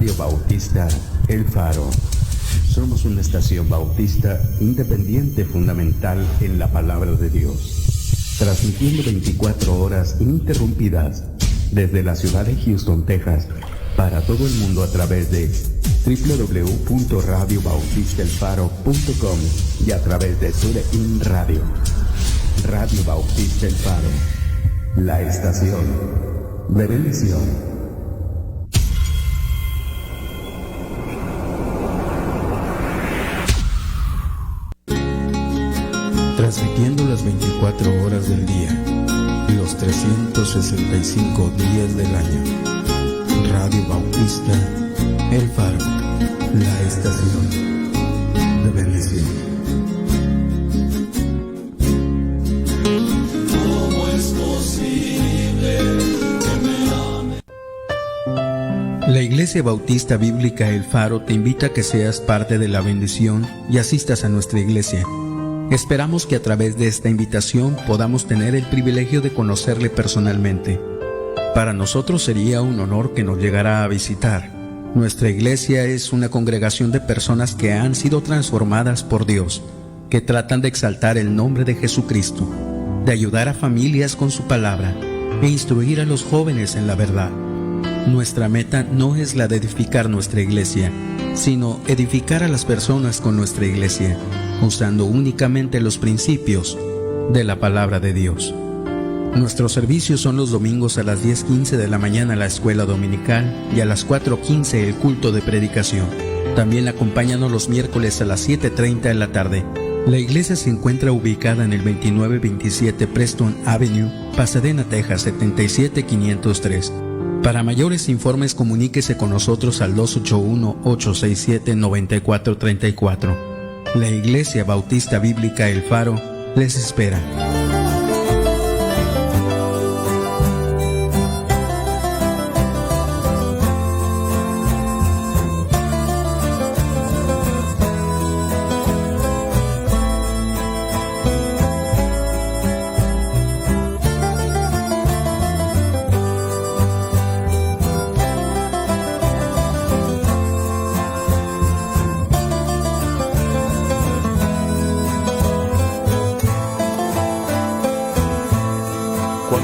Radio Bautista El Faro. Somos una estación bautista independiente fundamental en la palabra de Dios, transmitiendo 24 horas ininterrumpidas desde la ciudad de Houston, Texas, para todo el mundo a través de www.radiobautistaelfaro.com y a través de TuneIn Radio. Radio Bautista El Faro, la estación de bendición. Transmitiendo las 24 horas del día, los 365 días del año. Radio Bautista El Faro, la estación de bendición. ¿Cómo es posible que me ame? La Iglesia Bautista Bíblica El Faro te invita a que seas parte de la bendición y asistas a nuestra iglesia. Esperamos que a través de esta invitación podamos tener el privilegio de conocerle personalmente. Para nosotros sería un honor que nos llegara a visitar. Nuestra iglesia es una congregación de personas que han sido transformadas por Dios, que tratan de exaltar el nombre de Jesucristo, de ayudar a familias con su palabra e instruir a los jóvenes en la verdad. Nuestra meta no es la de edificar nuestra iglesia, sino edificar a las personas con nuestra iglesia, usando únicamente los principios de la palabra de Dios. Nuestros servicios son los domingos a las 10:15 de la mañana la escuela dominical y a las 4:15 el culto de predicación. También acompáñanos los miércoles a las 7:30 de la tarde. La iglesia se encuentra ubicada en el 2927 Preston Avenue, Pasadena, Texas 77503. Para mayores informes comuníquese con nosotros al 281-867-9434. La Iglesia Bautista Bíblica El Faro les espera. Con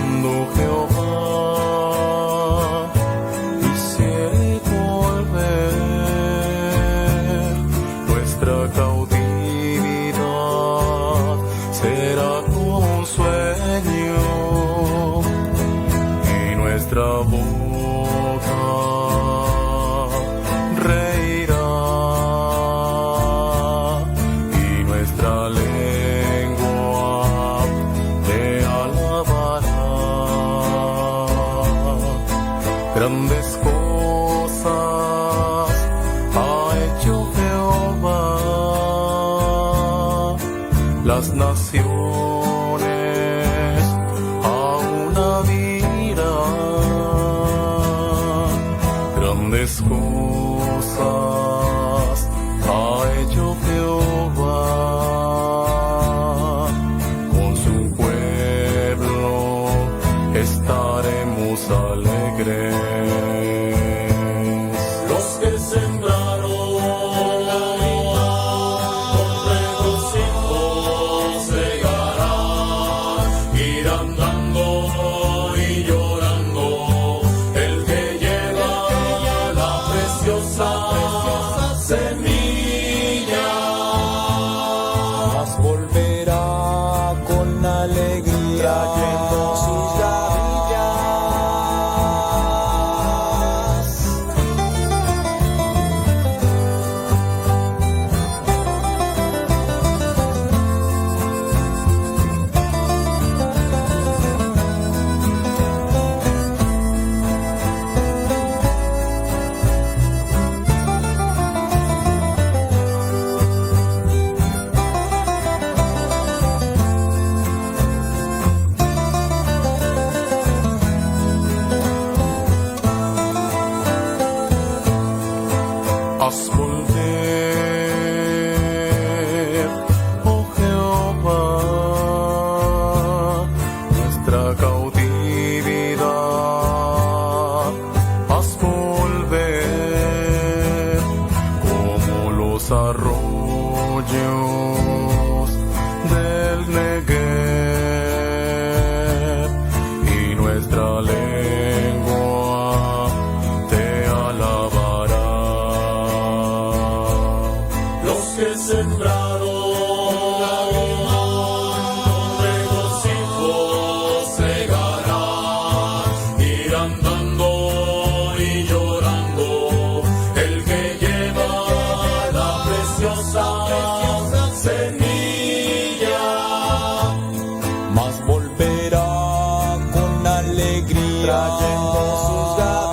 regocijo se llegará. el Negev, y nuestra lengua te alabará. Los que sembraron con regocijo segarán, irán dando y llorando el que lleva la preciosa semilla, mas volverá con alegría trayendo sus gavillas.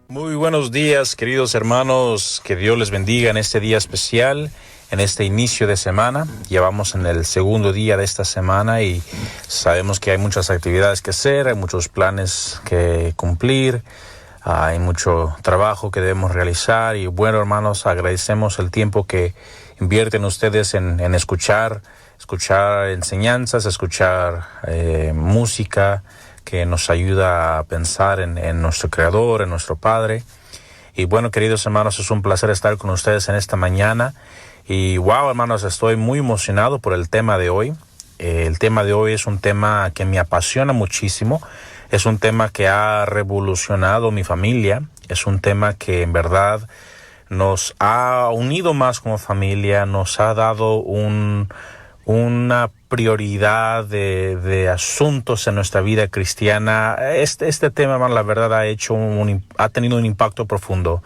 Muy buenos días, queridos hermanos, que Dios les bendiga en este día especial, en este inicio de semana. Ya vamos en el segundo día de esta semana y sabemos que hay muchas actividades que hacer, hay muchos planes que cumplir, hay mucho trabajo que debemos realizar y bueno, hermanos, agradecemos el tiempo que invierten ustedes en escuchar enseñanzas, escuchar música que nos ayuda a pensar en nuestro Creador, en nuestro Padre. Y bueno, queridos hermanos, es un placer estar con ustedes en esta mañana. Y wow, hermanos, estoy muy emocionado por el tema de hoy. El tema de hoy es un tema que me apasiona muchísimo. Es un tema que ha revolucionado mi familia. Es un tema que en verdad nos ha unido más como familia, nos ha dado una prioridad de asuntos en nuestra vida cristiana. Este tema, la verdad, ha tenido un impacto profundo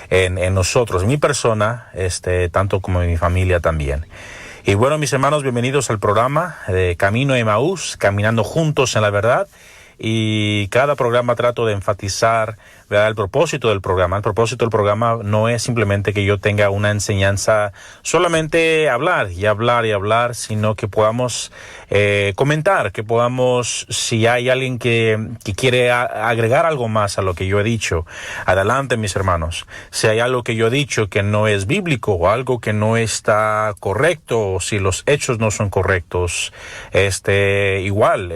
en nosotros, mi persona, tanto como en mi familia también. Y bueno, mis hermanos, bienvenidos al programa de Camino a Emaús, caminando juntos en la verdad. Y cada programa trato de enfatizar, ¿verdad?, el propósito del programa. El propósito del programa no es simplemente que yo tenga una enseñanza, solamente hablar y hablar y hablar, sino que podamos comentar, que podamos, si hay alguien que quiere agregar algo más a lo que yo he dicho, adelante, mis hermanos. Si hay algo que yo he dicho que no es bíblico o algo que no está correcto, o si los hechos no son correctos, igual,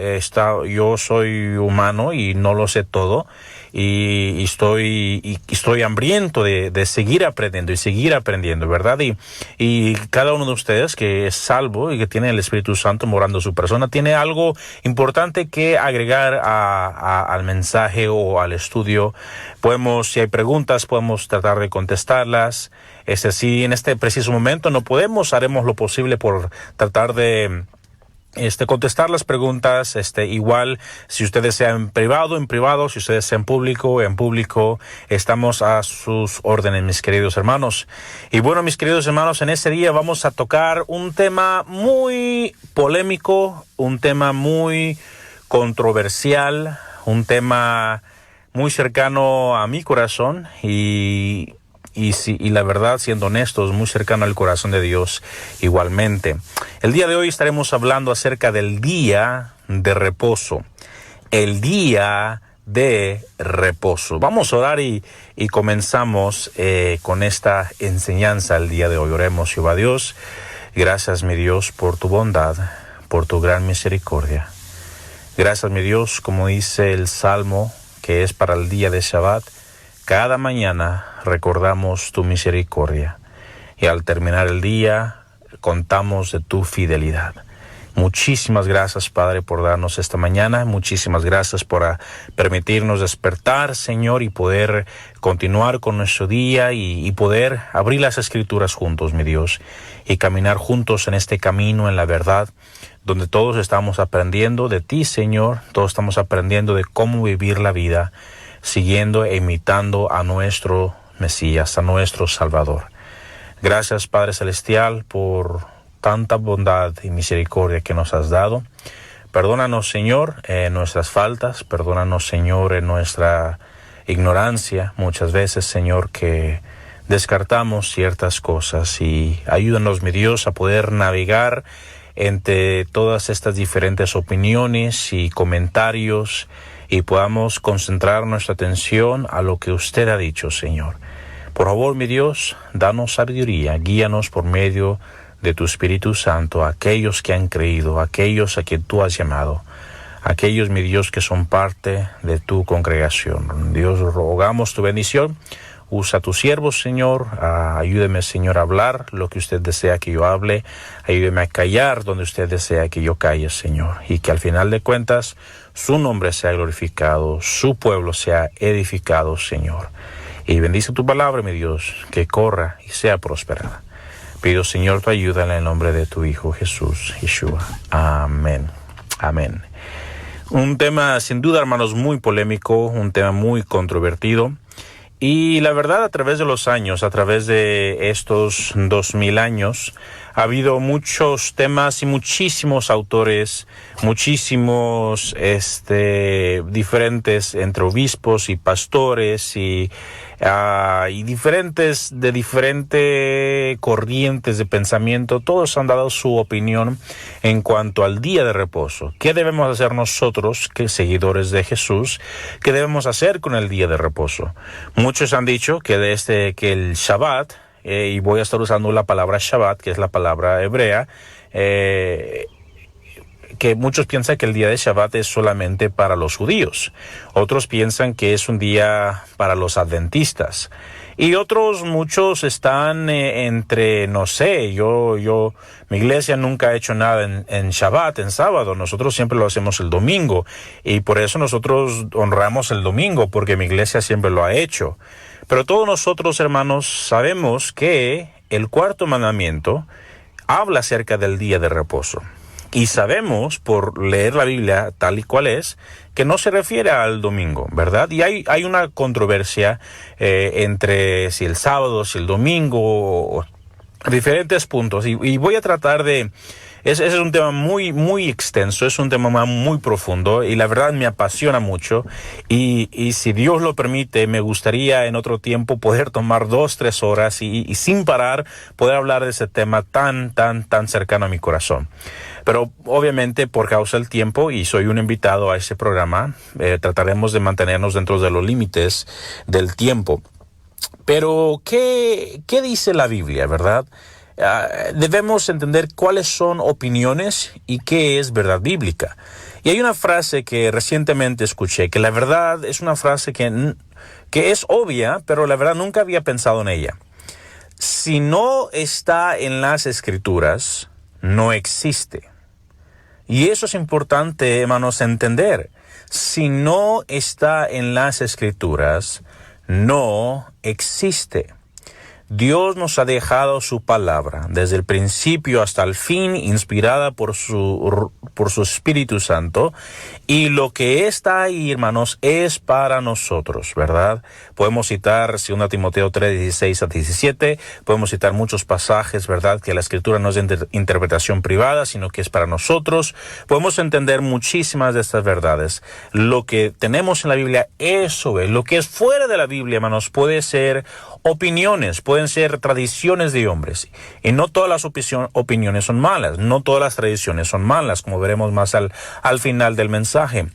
yo soy humano y no lo sé todo, y estoy hambriento de seguir aprendiendo, ¿verdad? Y cada uno de ustedes que es salvo y que tiene el Espíritu Santo morando en su persona, tiene algo importante que agregar al mensaje o al estudio. Si hay preguntas, podemos tratar de contestarlas. Si en este preciso momento no podemos, haremos lo posible por tratar de contestar las preguntas, igual, si ustedes sean en privado, si ustedes sean en público, estamos a sus órdenes, mis queridos hermanos. Y bueno, mis queridos hermanos, en este día vamos a tocar un tema muy polémico, un tema muy controversial, un tema muy cercano a mi corazón y la verdad, siendo honestos, muy cercano al corazón de Dios igualmente. El día de hoy estaremos hablando acerca del día de reposo. El día de reposo. Vamos a orar y comenzamos con esta enseñanza el día de hoy. Oremos. Jehová Dios, gracias, mi Dios, por tu bondad, por tu gran misericordia. Gracias, mi Dios, como dice el Salmo, que es para el día de Shabbat. Cada mañana recordamos tu misericordia y al terminar el día contamos de tu fidelidad. Muchísimas gracias, Padre, por darnos esta mañana. Muchísimas gracias por permitirnos despertar, Señor, y poder continuar con nuestro día y poder abrir las Escrituras juntos, mi Dios, y caminar juntos en este camino, en la verdad, donde todos estamos aprendiendo de ti, Señor. Todos estamos aprendiendo de cómo vivir la vida, siguiendo e imitando a nuestro Mesías, a nuestro Salvador. Gracias, Padre Celestial, por tanta bondad y misericordia que nos has dado, Perdónanos, Señor, nuestras faltas. Perdónanos, Señor, en nuestra ignorancia. Muchas veces, Señor, que descartamos ciertas cosas. Y ayúdanos, mi Dios, a poder navegar entre todas estas diferentes opiniones y comentarios y podamos concentrar nuestra atención a lo que usted ha dicho, Señor. Por favor, mi Dios, danos sabiduría, guíanos por medio de tu Espíritu Santo a aquellos que han creído, a aquellos a quien tú has llamado, a aquellos, mi Dios, que son parte de tu congregación. Dios, rogamos tu bendición. Usa a tus siervos, Señor. Ayúdeme, Señor, a hablar lo que usted desea que yo hable. Ayúdeme a callar donde usted desea que yo calle, Señor. Y que al final de cuentas su nombre sea glorificado, su pueblo sea edificado, Señor. Y bendice tu palabra, mi Dios, que corra y sea prosperada. Pido, Señor, tu ayuda en el nombre de tu Hijo Jesús, Yeshua. Amén. Amén. Un tema, sin duda, hermanos, muy polémico, un tema muy controvertido. Y la verdad, a través de los años, a través de estos 2000 años, ha habido muchos temas y muchísimos autores, muchísimos diferentes entre obispos y pastores y diferentes corrientes de pensamiento. Todos han dado su opinión en cuanto al día de reposo. ¿Qué debemos hacer nosotros, que seguidores de Jesús? ¿Qué debemos hacer con el día de reposo? Muchos han dicho que que el Shabbat, y voy a estar usando la palabra Shabbat, que es la palabra hebrea, que muchos piensan que el día de Shabbat es solamente para los judíos. Otros piensan que es un día para los adventistas. Y muchos están entre, no sé, mi iglesia nunca ha hecho nada en Shabbat, en sábado. Nosotros siempre lo hacemos el domingo. Y por eso nosotros honramos el domingo, porque mi iglesia siempre lo ha hecho. Pero todos nosotros, hermanos, sabemos que el cuarto mandamiento habla acerca del día de reposo. Y sabemos, por leer la Biblia tal y cual es, que no se refiere al domingo, ¿verdad? Y hay una controversia entre si el sábado, si el domingo, o diferentes puntos. Y voy a tratar de... Ese es un tema muy, muy extenso, es un tema muy profundo y la verdad me apasiona mucho y si Dios lo permite, me gustaría en otro tiempo poder tomar 2-3 horas y sin parar poder hablar de ese tema tan cercano a mi corazón. Pero obviamente por causa del tiempo y soy un invitado a ese programa, trataremos de mantenernos dentro de los límites del tiempo. Pero, ¿qué dice la Biblia, verdad? Debemos entender cuáles son opiniones y qué es verdad bíblica. Y hay una frase que recientemente escuché, que la verdad es una frase que es obvia, pero la verdad nunca había pensado en ella. Si no está en las Escrituras, no existe. Y eso es importante, hermanos, entender. Si no está en las Escrituras, no existe. Dios nos ha dejado su palabra desde el principio hasta el fin, inspirada por su Espíritu Santo, y lo que está ahí, hermanos, es para nosotros, ¿verdad? Podemos citar 2 Timoteo 3:16-17, podemos citar muchos pasajes, ¿verdad? Que la Escritura no es de interpretación privada, sino que es para nosotros. Podemos entender muchísimas de estas verdades. Lo que tenemos en la Biblia, eso es. Lo que es fuera de la Biblia, hermanos, puede ser opiniones, pueden ser tradiciones de hombres. Y no todas las opiniones son malas, no todas las tradiciones son malas, como veremos más al final del mensaje.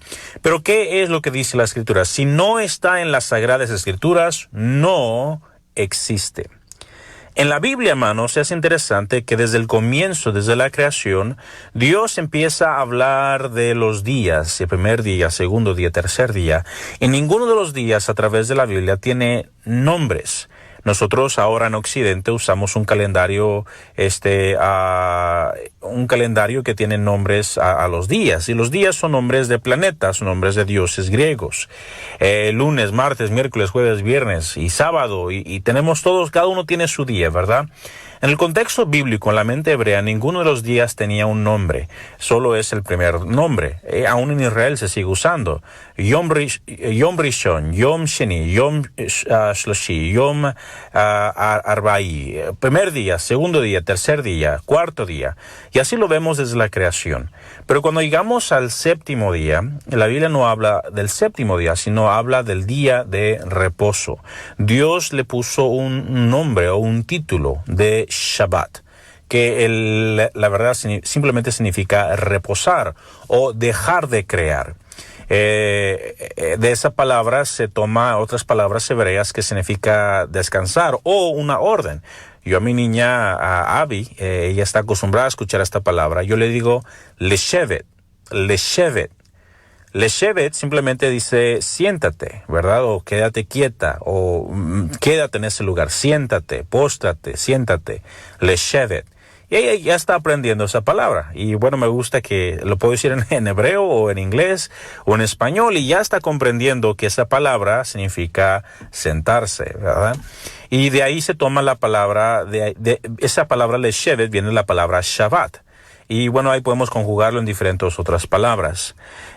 Pero ¿qué es lo que dice la Escritura? Si no está en las Sagradas Escrituras, no existe. En la Biblia, hermanos, es interesante que desde el comienzo, desde la creación, Dios empieza a hablar de los días, el primer día, segundo día, tercer día, y ninguno de los días a través de la Biblia tiene nombres. Nosotros ahora en Occidente usamos un calendario, un calendario que tiene nombres a los días. Y los días son nombres de planetas, son nombres de dioses griegos. Lunes, martes, miércoles, jueves, viernes y sábado. Y tenemos todos, cada uno tiene su día, ¿verdad? En el contexto bíblico, en la mente hebrea, ninguno de los días tenía un nombre, solo es el primer nombre. Aún en Israel se sigue usando. Yom Rishon, Yom Sheni, Yom Shloshi, Yom Arba'i. Primer día, segundo día, tercer día, cuarto día. Y así lo vemos desde la creación. Pero cuando llegamos al séptimo día, la Biblia no habla del séptimo día, sino habla del día de reposo. Dios le puso un nombre o un título de Shabbat, que la verdad simplemente significa reposar o dejar de crear. De esa palabra se toma otras palabras hebreas que significa descansar o una orden. Yo a mi niña, a Abby, ella está acostumbrada a escuchar esta palabra. Yo le digo leshevet, leshevet. Leshevet simplemente dice siéntate, ¿verdad? O quédate quieta, o quédate en ese lugar, siéntate, póstrate, siéntate, leshevet. Y ella ya está aprendiendo esa palabra. Y bueno, me gusta que lo puedo decir en hebreo o en inglés o en español, y ya está comprendiendo que esa palabra significa sentarse, ¿verdad? Y de ahí se toma la palabra, de esa palabra leshevet viene la palabra Shabbat. Y bueno, ahí podemos conjugarlo en diferentes otras palabras.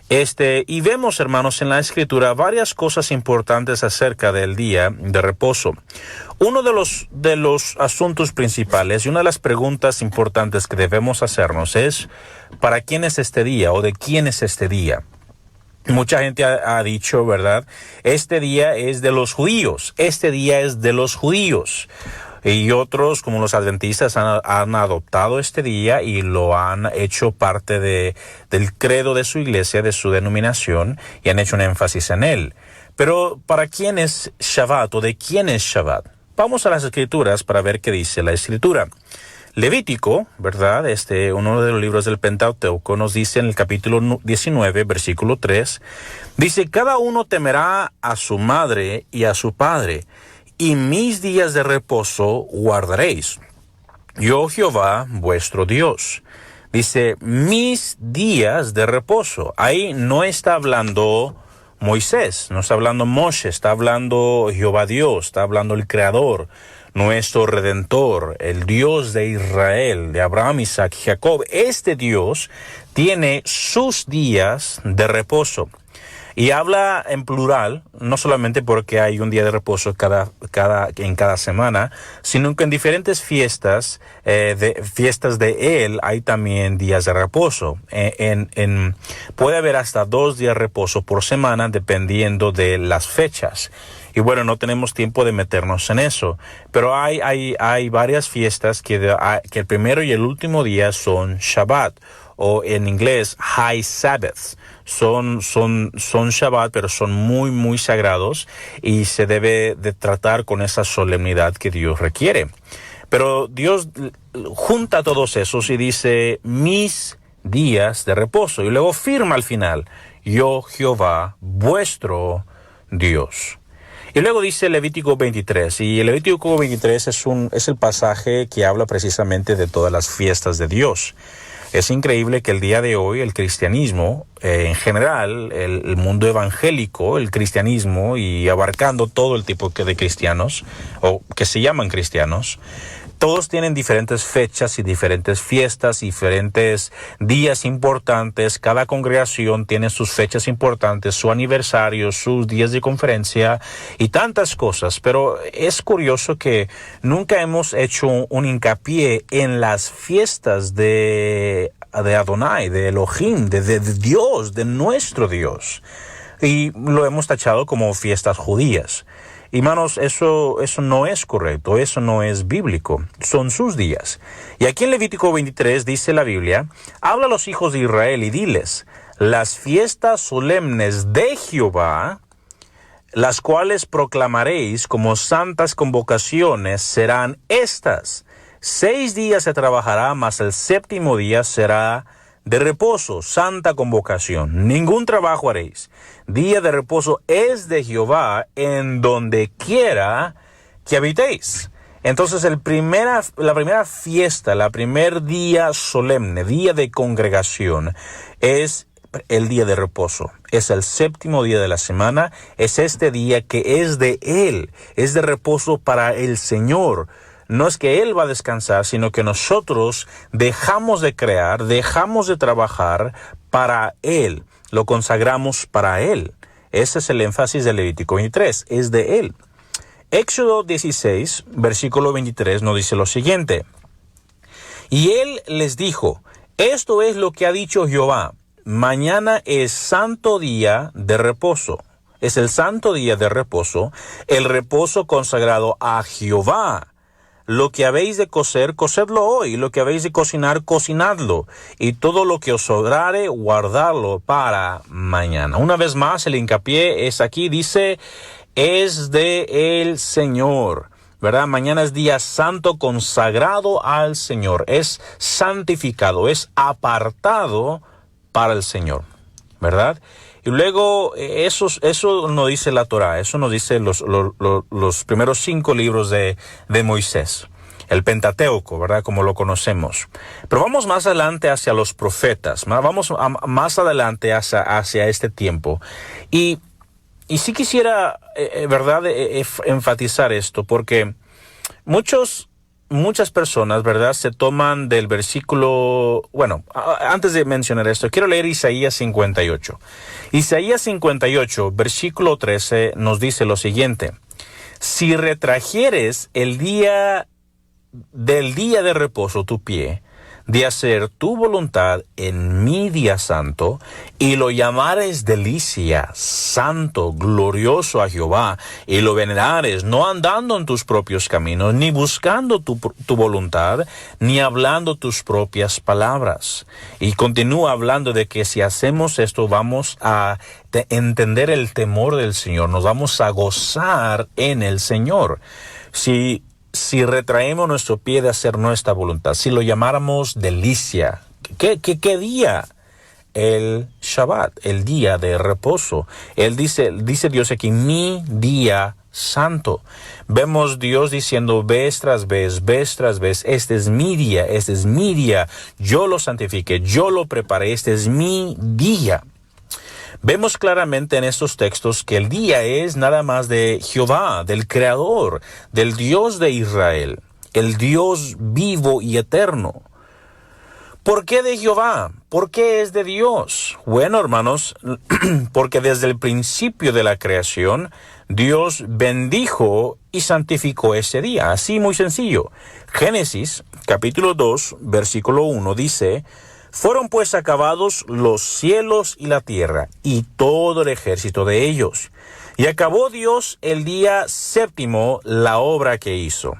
Y vemos, hermanos, en la Escritura varias cosas importantes acerca del día de reposo. Uno de los asuntos principales y una de las preguntas importantes que debemos hacernos es, ¿para quién es este día o de quién es este día? Mucha gente ha dicho, ¿verdad? Este día es de los judíos. Este día es de los judíos. Y otros, como los adventistas, han adoptado este día y lo han hecho parte del credo de su iglesia, de su denominación, y han hecho un énfasis en él. Pero, ¿para quién es Shabbat o de quién es Shabbat? Vamos a las Escrituras para ver qué dice la Escritura. Levítico, ¿verdad? Uno de los libros del Pentateuco nos dice en el capítulo 19, versículo 3, dice, cada uno temerá a su madre y a su padre, y mis días de reposo guardaréis. Yo Jehová, vuestro Dios. Dice, mis días de reposo. Ahí no está hablando Moisés, no está hablando Moshe, está hablando Jehová Dios, está hablando el Creador, nuestro Redentor, el Dios de Israel, de Abraham, Isaac y Jacob. Este Dios tiene sus días de reposo. Y habla en plural, no solamente porque hay un día de reposo en cada semana, sino que en diferentes fiestas de él hay también días de reposo. Puede haber hasta 2 días de reposo por semana dependiendo de las fechas. Y bueno, no tenemos tiempo de meternos en eso, pero hay varias fiestas que el primero y el último día son Shabbat, o en inglés High Sabbath. Son Shabbat, pero son muy, muy sagrados y se debe de tratar con esa solemnidad que Dios requiere. Pero Dios junta todos esos y dice, mis días de reposo. Y luego firma al final, yo Jehová, vuestro Dios. Y luego dice Levítico 23, y el Levítico 23 es el pasaje que habla precisamente de todas las fiestas de Dios. Es increíble que el día de hoy el cristianismo, en general, el mundo evangélico, el cristianismo, y abarcando todo el tipo de cristianos, o que se llaman cristianos, todos tienen diferentes fechas y diferentes fiestas, diferentes días importantes. Cada congregación tiene sus fechas importantes, su aniversario, sus días de conferencia y tantas cosas. Pero es curioso que nunca hemos hecho un hincapié en las fiestas de Adonai, de Elohim, de Dios, de nuestro Dios. Y lo hemos tachado como fiestas judías. Hermanos, eso no es correcto, eso no es bíblico, son sus días. Y aquí en Levítico 23 dice la Biblia, habla a los hijos de Israel y diles, las fiestas solemnes de Jehová, las cuales proclamaréis como santas convocaciones, serán estas. 6 días se trabajará, mas el 7º día será de reposo, santa convocación. Ningún trabajo haréis. Día de reposo es de Jehová en donde quiera que habitéis. Entonces la primera fiesta, la primer día solemne, día de congregación, es el día de reposo. Es el 7º día de la semana. Es este día que es de Él. Es de reposo para el Señor. no es que Él va a descansar, sino que nosotros dejamos de crear, dejamos de trabajar para Él, lo consagramos para Él. Ese es el énfasis de Levítico 23, es de Él. Éxodo 16, versículo 23 nos dice lo siguiente: y Él les dijo, esto es lo que ha dicho Jehová, mañana es santo día de reposo. Es el santo día de reposo, el reposo consagrado a Jehová. Lo que habéis de cocer, cocedlo hoy. Lo que habéis de cocinar, cocinadlo. Y todo lo que os sobrare, guardadlo para mañana. Una vez más, el hincapié es aquí, dice, es de el Señor, ¿verdad? Mañana es día santo consagrado al Señor. Es santificado, es apartado para el Señor, ¿verdad? Y luego, eso no dice la Torá, eso nos dice los primeros 5 libros de Moisés, el Pentateuco, ¿verdad? Como lo conocemos. Pero vamos más adelante hacia los profetas, vamos más adelante hacia este tiempo. Y sí quisiera, ¿verdad?, enfatizar esto, porque muchas personas, ¿verdad?, se toman del versículo... Bueno, antes de mencionar esto, quiero leer Isaías 58. Isaías 58, versículo 13, nos dice lo siguiente: si retrajeres del día de reposo tu pie, de hacer tu voluntad en mi día santo, y lo llamares delicia, santo, glorioso a Jehová, y lo venerares, no andando en tus propios caminos, ni buscando tu voluntad, ni hablando tus propias palabras. Y continúa hablando de que si hacemos esto, vamos a entender el temor del Señor, nos vamos a gozar en el Señor. Si retraemos nuestro pie de hacer nuestra voluntad, si lo llamáramos delicia, ¿qué día? El Shabbat, el día de reposo. Él dice Dios aquí, mi día santo. Vemos Dios diciendo vez tras vez, este es mi día, yo lo santifiqué, yo lo preparé, este es mi día. Vemos claramente en estos textos que el día es nada más de Jehová, del Creador, del Dios de Israel, el Dios vivo y eterno. ¿Por qué de Jehová? ¿Por qué es de Dios? Bueno, hermanos, porque desde el principio de la creación, Dios bendijo y santificó ese día. Así, muy sencillo. Génesis, capítulo 2, versículo 1, dice: fueron pues acabados los cielos y la tierra, y todo el ejército de ellos. Y acabó Dios el día séptimo la obra que hizo.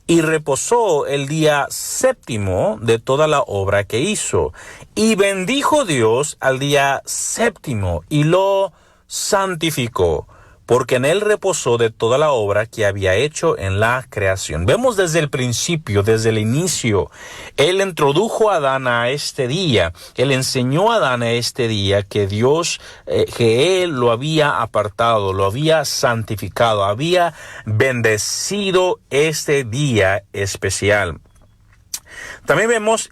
Y reposó el día séptimo de toda la obra que hizo. Y bendijo Dios al día séptimo, y lo santificó, porque en él reposó de toda la obra que había hecho en la creación. Vemos desde el principio, desde el inicio, Él introdujo a Adán a este día, Él enseñó a Adán a este día que Dios, que Él lo había apartado, lo había santificado, había bendecido este día especial. También vemos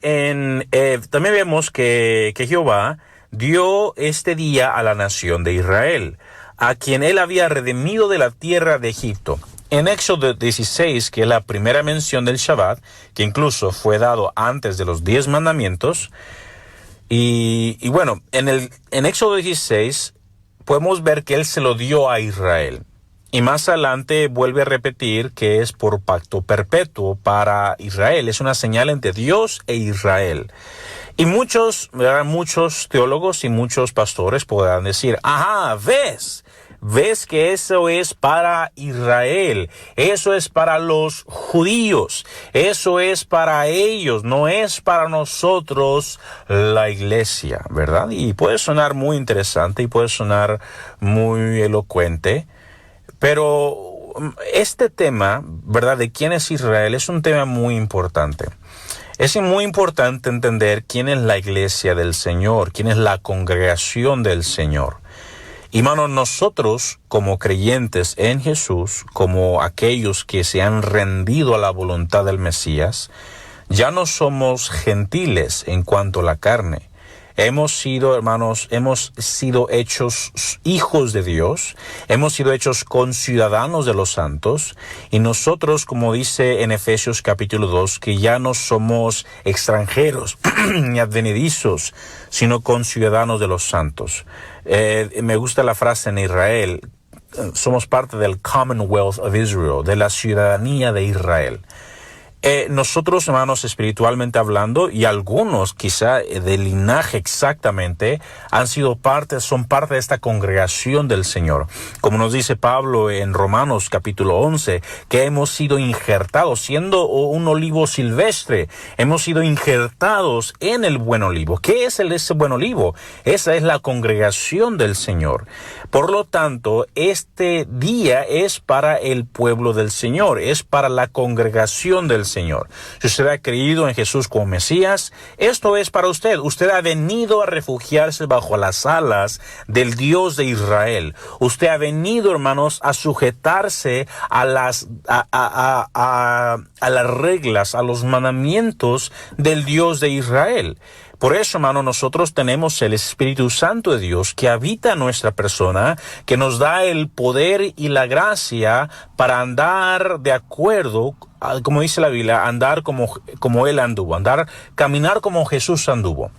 que Jehová dio este día a la nación de Israel, a quien él había redimido de la tierra de Egipto. En Éxodo 16, que es la primera mención del Shabbat, que incluso fue dado antes de los 10 mandamientos, y bueno, en Éxodo 16 podemos ver que él se lo dio a Israel. Y más adelante vuelve a repetir que es por pacto perpetuo para Israel. Es una señal entre Dios e Israel. Y muchos teólogos y muchos pastores podrán decir, ajá, ves que eso es para Israel, eso es para los judíos, eso es para ellos, no es para nosotros la iglesia, ¿verdad? Y puede sonar muy interesante y puede sonar muy elocuente, pero este tema, ¿verdad?, de quién es Israel es un tema muy importante. Es muy importante entender quién es la iglesia del Señor, quién es la congregación del Señor. Y hermanos, nosotros como creyentes en Jesús, como aquellos que se han rendido a la voluntad del Mesías, ya no somos gentiles en cuanto a la carne. Hemos sido, hermanos, hemos sido hechos hijos de Dios, hemos sido hechos conciudadanos de los santos, y nosotros, como dice en Efesios capítulo 2, que ya no somos extranjeros ni advenedizos, sino conciudadanos de los santos. Me gusta la frase en Israel: somos parte del Commonwealth of Israel, de la ciudadanía de Israel. Nosotros, hermanos, espiritualmente hablando, y algunos quizá del linaje exactamente, son parte de esta congregación del Señor. Como nos dice Pablo en Romanos capítulo 11, que hemos sido injertados, siendo un olivo silvestre, hemos sido injertados en el buen olivo. ¿Qué es ese buen olivo? Esa es la congregación del Señor. Por lo tanto, este día es para el pueblo del Señor, es para la congregación del Señor. Si usted ha creído en Jesús como Mesías, esto es para usted. Usted ha venido a refugiarse bajo las alas del Dios de Israel. Usted ha venido, hermanos, a sujetarse a las reglas, a los mandamientos del Dios de Israel. Por eso, hermano, nosotros tenemos el Espíritu Santo de Dios que habita en nuestra persona, que nos da el poder y la gracia para andar de acuerdo, como dice la Biblia, andar como Él anduvo, caminar como Jesús anduvo.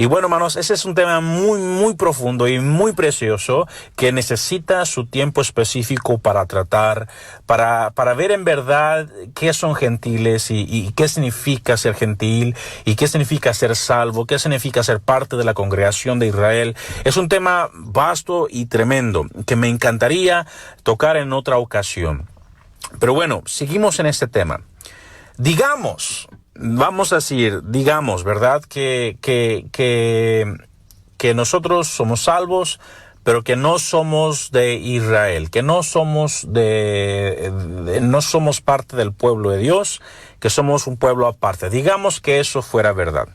Y bueno, hermanos, ese es un tema muy, muy profundo y muy precioso que necesita su tiempo específico para tratar, para ver en verdad qué son gentiles y qué significa ser gentil y qué significa ser salvo, qué significa ser parte de la congregación de Israel. Es un tema vasto y tremendo que me encantaría tocar en otra ocasión. Pero bueno, seguimos en este tema. Vamos a decir, ¿verdad? Que nosotros somos salvos, pero que no somos de Israel, que no somos no somos parte del pueblo de Dios, que somos un pueblo aparte. Digamos que eso fuera verdad.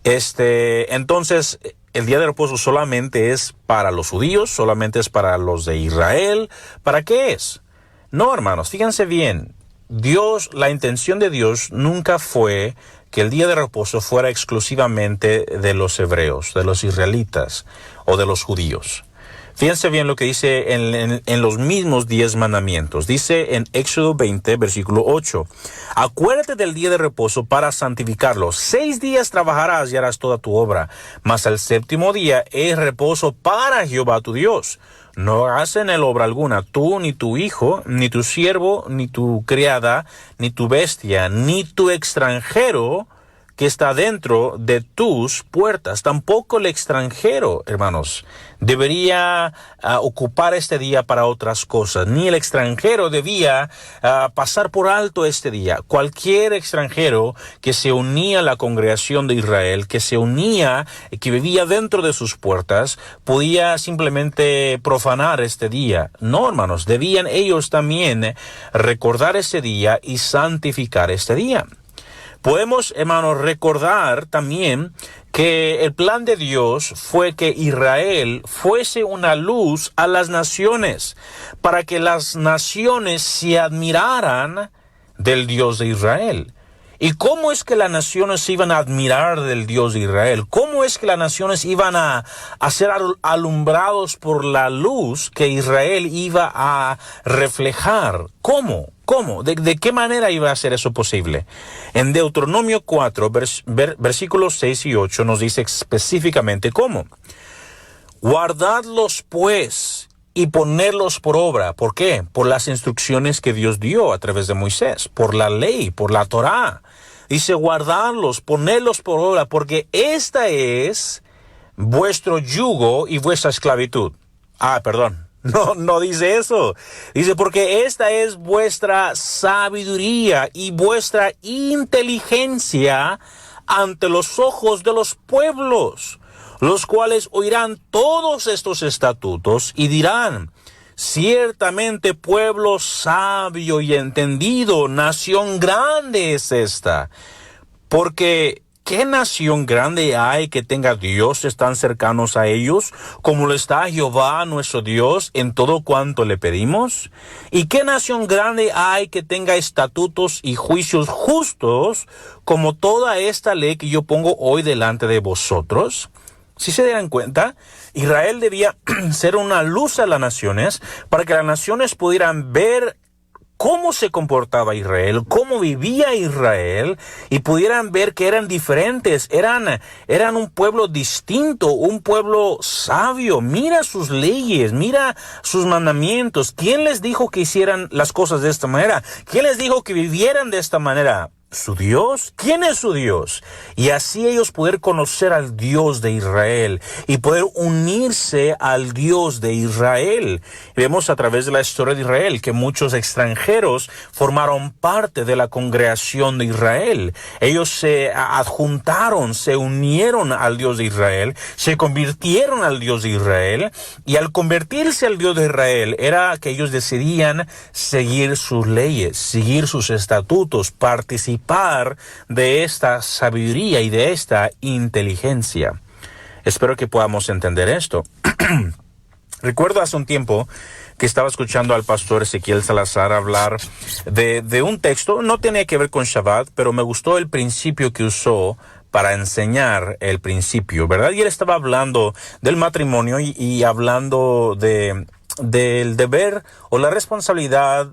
Entonces, el día de reposo solamente es para los judíos, solamente es para los de Israel. ¿Para qué es? No, hermanos, fíjense bien. La intención de Dios nunca fue que el día de reposo fuera exclusivamente de los hebreos, de los israelitas o de los judíos. Fíjense bien lo que dice en los mismos 10 mandamientos. Dice en Éxodo 20, versículo 8, acuérdate del día de reposo para santificarlo. 6 días trabajarás y harás toda tu obra, mas el séptimo día es reposo para Jehová tu Dios. No hagas en él obra alguna, tú, ni tu hijo, ni tu siervo, ni tu criada, ni tu bestia, ni tu extranjero que está dentro de tus puertas. Tampoco el extranjero, hermanos, debería ocupar este día para otras cosas. Ni el extranjero debía pasar por alto este día. Cualquier extranjero que se unía a la congregación de Israel, que vivía dentro de sus puertas, podía simplemente profanar este día. No, hermanos, debían ellos también recordar ese día y santificar este día. Podemos, hermanos, recordar también que el plan de Dios fue que Israel fuese una luz a las naciones, para que las naciones se admiraran del Dios de Israel. ¿Y cómo es que las naciones se iban a admirar del Dios de Israel? ¿Cómo es que las naciones iban a ser alumbrados por la luz que Israel iba a reflejar? ¿Cómo? ¿De qué manera iba a ser eso posible? En Deuteronomio 4, versículos 6 y 8 nos dice específicamente cómo. Guardadlos pues y ponerlos por obra. ¿Por qué? Por las instrucciones que Dios dio a través de Moisés, por la ley, por la Torá. Dice guardarlos, ponerlos por obra, porque esta es vuestro yugo y vuestra esclavitud. No dice eso. Dice porque esta es vuestra sabiduría y vuestra inteligencia ante los ojos de los pueblos, los cuales oirán todos estos estatutos y dirán, ciertamente pueblo sabio y entendido, nación grande es esta. Porque ¿qué nación grande hay que tenga dioses tan cercanos a ellos como lo está Jehová nuestro Dios en todo cuanto le pedimos? ¿Y qué nación grande hay que tenga estatutos y juicios justos como toda esta ley que yo pongo hoy delante de vosotros? Si se dan cuenta, Israel debía ser una luz a las naciones para que las naciones pudieran ver cómo se comportaba Israel, cómo vivía Israel, y pudieran ver que eran diferentes, eran un pueblo distinto, un pueblo sabio. Mira sus leyes, mira sus mandamientos. ¿Quién les dijo que hicieran las cosas de esta manera? ¿Quién les dijo que vivieran de esta manera? ¿Su Dios? ¿Quién es su Dios? Y así ellos poder conocer al Dios de Israel y poder unirse al Dios de Israel. Vemos a través de la historia de Israel que muchos extranjeros formaron parte de la congregación de Israel. Ellos se adjuntaron, se unieron al Dios de Israel, se convirtieron al Dios de Israel, y al convertirse al Dios de Israel era que ellos decidían seguir sus leyes, seguir sus estatutos, participar de esta sabiduría y de esta inteligencia. Espero que podamos entender esto. Recuerdo hace un tiempo que estaba escuchando al pastor Ezequiel Salazar hablar de un texto, no tenía que ver con Shabbat, pero me gustó el principio que usó para enseñar el principio, ¿verdad? Y él estaba hablando del matrimonio y hablando del deber o la responsabilidad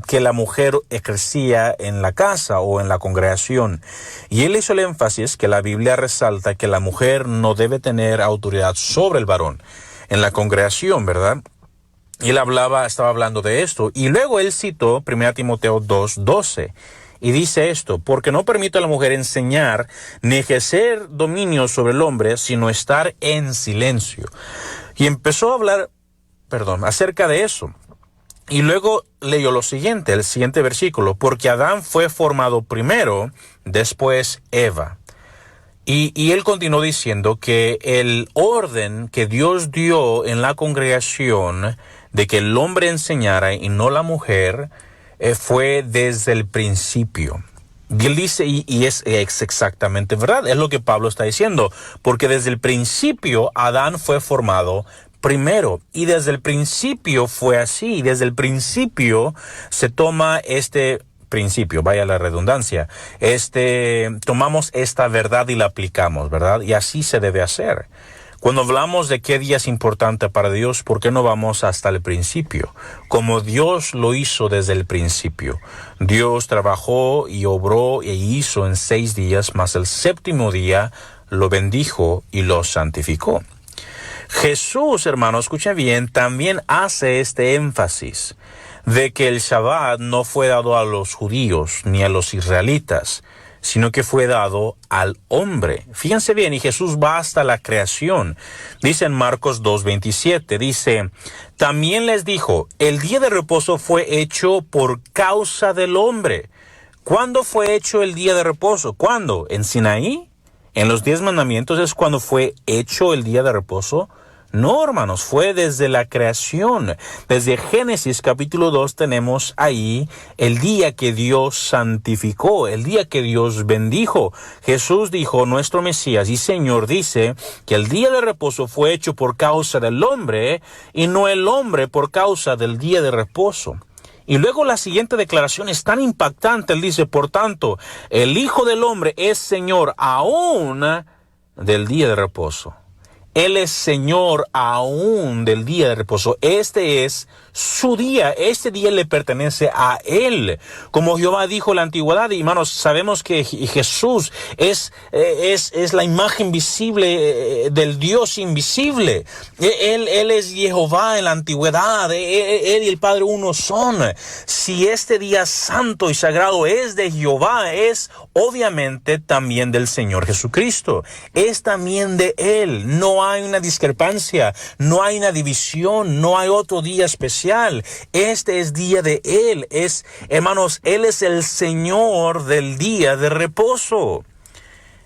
que la mujer ejercía en la casa o en la congregación. Y él hizo el énfasis que la Biblia resalta que la mujer no debe tener autoridad sobre el varón en la congregación, ¿verdad? Y él estaba hablando de esto. Y luego él citó 1 Timoteo 2:12. Y dice esto: porque no permito a la mujer enseñar ni ejercer dominio sobre el hombre, sino estar en silencio. Y empezó a hablar acerca de eso. Y luego leyó lo siguiente, el siguiente versículo: porque Adán fue formado primero, después Eva. Y él continuó diciendo que el orden que Dios dio en la congregación de que el hombre enseñara y no la mujer fue desde el principio. Y él dice, y es exactamente verdad, es lo que Pablo está diciendo, porque desde el principio Adán fue formado primero, y desde el principio fue así, desde el principio se toma este principio, vaya la redundancia, tomamos esta verdad y la aplicamos, ¿verdad? Y así se debe hacer. Cuando hablamos de qué día es importante para Dios, ¿por qué no vamos hasta el principio? Como Dios lo hizo desde el principio. Dios trabajó y obró e hizo en 6 días, mas el 7º día lo bendijo y lo santificó. Jesús, hermanos, escuchen bien, también hace este énfasis de que el Shabbat no fue dado a los judíos ni a los israelitas, sino que fue dado al hombre. Fíjense bien, y Jesús va hasta la creación. Dice en Marcos 2:27, dice, también les dijo, el día de reposo fue hecho por causa del hombre. ¿Cuándo fue hecho el día de reposo? ¿Cuándo? ¿En Sinaí? ¿En los 10 mandamientos es cuando fue hecho el día de reposo? No, hermanos, fue desde la creación. Desde Génesis capítulo 2 tenemos ahí el día que Dios santificó, el día que Dios bendijo. Jesús dijo, nuestro Mesías y Señor dice que el día de reposo fue hecho por causa del hombre y no el hombre por causa del día de reposo. Y luego la siguiente declaración es tan impactante. Él dice, por tanto, el Hijo del Hombre es Señor aún del día de reposo. Él es Señor aún del día de reposo. Este es su día. Este día le pertenece a Él. Como Jehová dijo en la antigüedad, y hermanos, sabemos que Jesús es la imagen visible del Dios invisible. Él es Jehová en la antigüedad. Él y el Padre uno son. Si este día santo y sagrado es de Jehová, es obviamente también del Señor Jesucristo. Es también de Él. No hay una discrepancia, no hay una división, no hay otro día especial. Este es día de Él. Hermanos, Él es el Señor del día de reposo.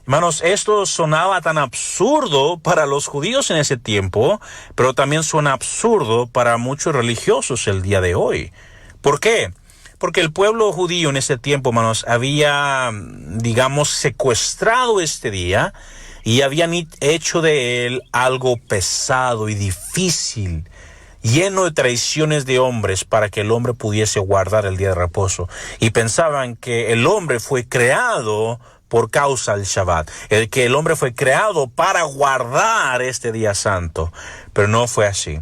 Hermanos, esto sonaba tan absurdo para los judíos en ese tiempo, pero también suena absurdo para muchos religiosos el día de hoy. ¿Por qué? Porque el pueblo judío en ese tiempo, hermanos, había, secuestrado este día y habían hecho de él algo pesado y difícil, lleno de traiciones de hombres para que el hombre pudiese guardar el día de reposo. Y pensaban que el hombre fue creado por causa del Shabbat, el que el hombre fue creado para guardar este día santo, pero no fue así.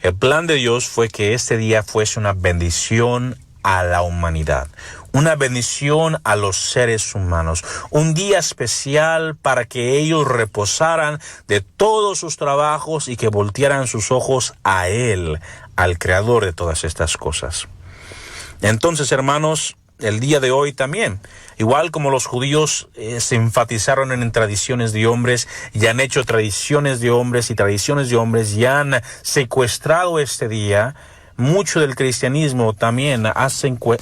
El plan de Dios fue que este día fuese una bendición a la humanidad, una bendición a los seres humanos, un día especial para que ellos reposaran de todos sus trabajos y que voltearan sus ojos a Él, al Creador de todas estas cosas. Entonces, hermanos, el día de hoy también, igual como los judíos se enfatizaron en tradiciones de hombres y han hecho tradiciones de hombres y han secuestrado este día, mucho del cristianismo también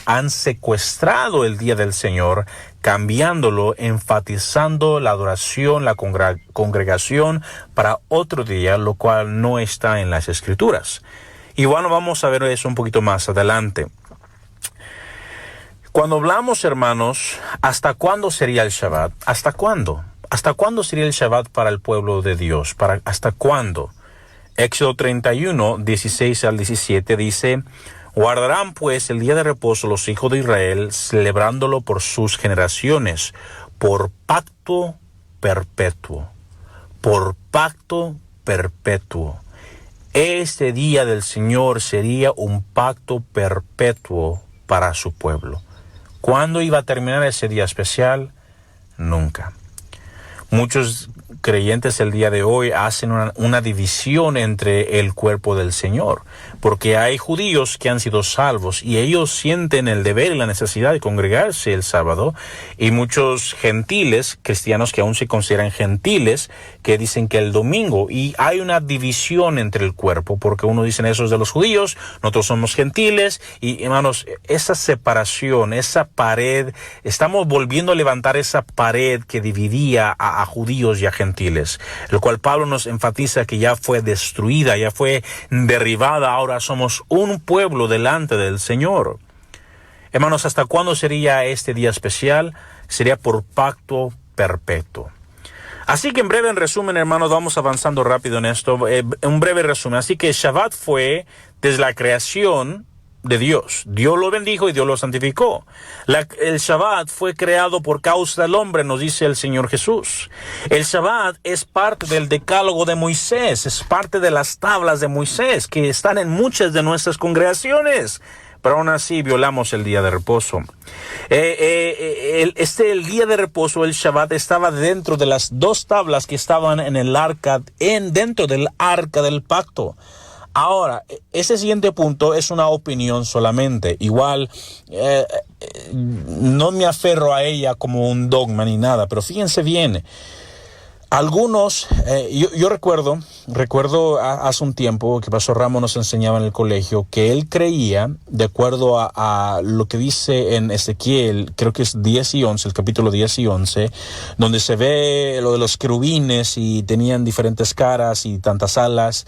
han secuestrado el día del Señor, cambiándolo, enfatizando la adoración, la congregación para otro día, lo cual no está en las Escrituras. Y bueno, vamos a ver eso un poquito más adelante. Cuando hablamos, hermanos, ¿hasta cuándo sería el Shabbat? ¿Hasta cuándo? ¿Hasta cuándo sería el Shabbat para el pueblo de Dios? ¿Hasta cuándo? Éxodo 31, 16 al 17 dice: guardarán pues el día de reposo los hijos de Israel, celebrándolo por sus generaciones, por pacto perpetuo. Por pacto perpetuo. Este día del Señor sería un pacto perpetuo para su pueblo. ¿Cuándo iba a terminar ese día especial? Nunca. Muchos creyentes el día de hoy hacen una división entre el cuerpo del Señor, porque hay judíos que han sido salvos y ellos sienten el deber y la necesidad de congregarse el sábado, y muchos gentiles, cristianos que aún se consideran gentiles, que dicen que el domingo, y hay una división entre el cuerpo, porque uno dice eso es de los judíos, nosotros somos gentiles, y hermanos, esa separación, esa pared, estamos volviendo a levantar esa pared que dividía a judíos y a gentiles, el cual Pablo nos enfatiza que ya fue destruida, ya fue derribada. Ahora somos un pueblo delante del Señor. Hermanos, ¿hasta cuándo sería este día especial? Sería por pacto perpetuo. Así que en resumen, hermanos, vamos avanzando rápido en esto. Un breve resumen. Así que Shabbat fue desde la creación de Dios. Dios lo bendijo y Dios lo santificó. El Shabbat fue creado por causa del hombre, nos dice el Señor Jesús. El Shabbat es parte del decálogo de Moisés, es parte de las tablas de Moisés que están en muchas de nuestras congregaciones, pero aún así violamos el día de reposo. El día de reposo, el Shabbat, estaba dentro de las dos tablas que estaban en el arca, dentro del arca del pacto. Ahora, ese siguiente punto es una opinión solamente. Igual, no me aferro a ella como un dogma ni nada, pero fíjense bien. Algunos, yo recuerdo hace un tiempo que Pastor Ramos nos enseñaba en el colegio que él creía, de acuerdo a lo que dice en Ezequiel, creo que es 10 y 11, el capítulo 10 y 11, donde se ve lo de los querubines y tenían diferentes caras y tantas alas.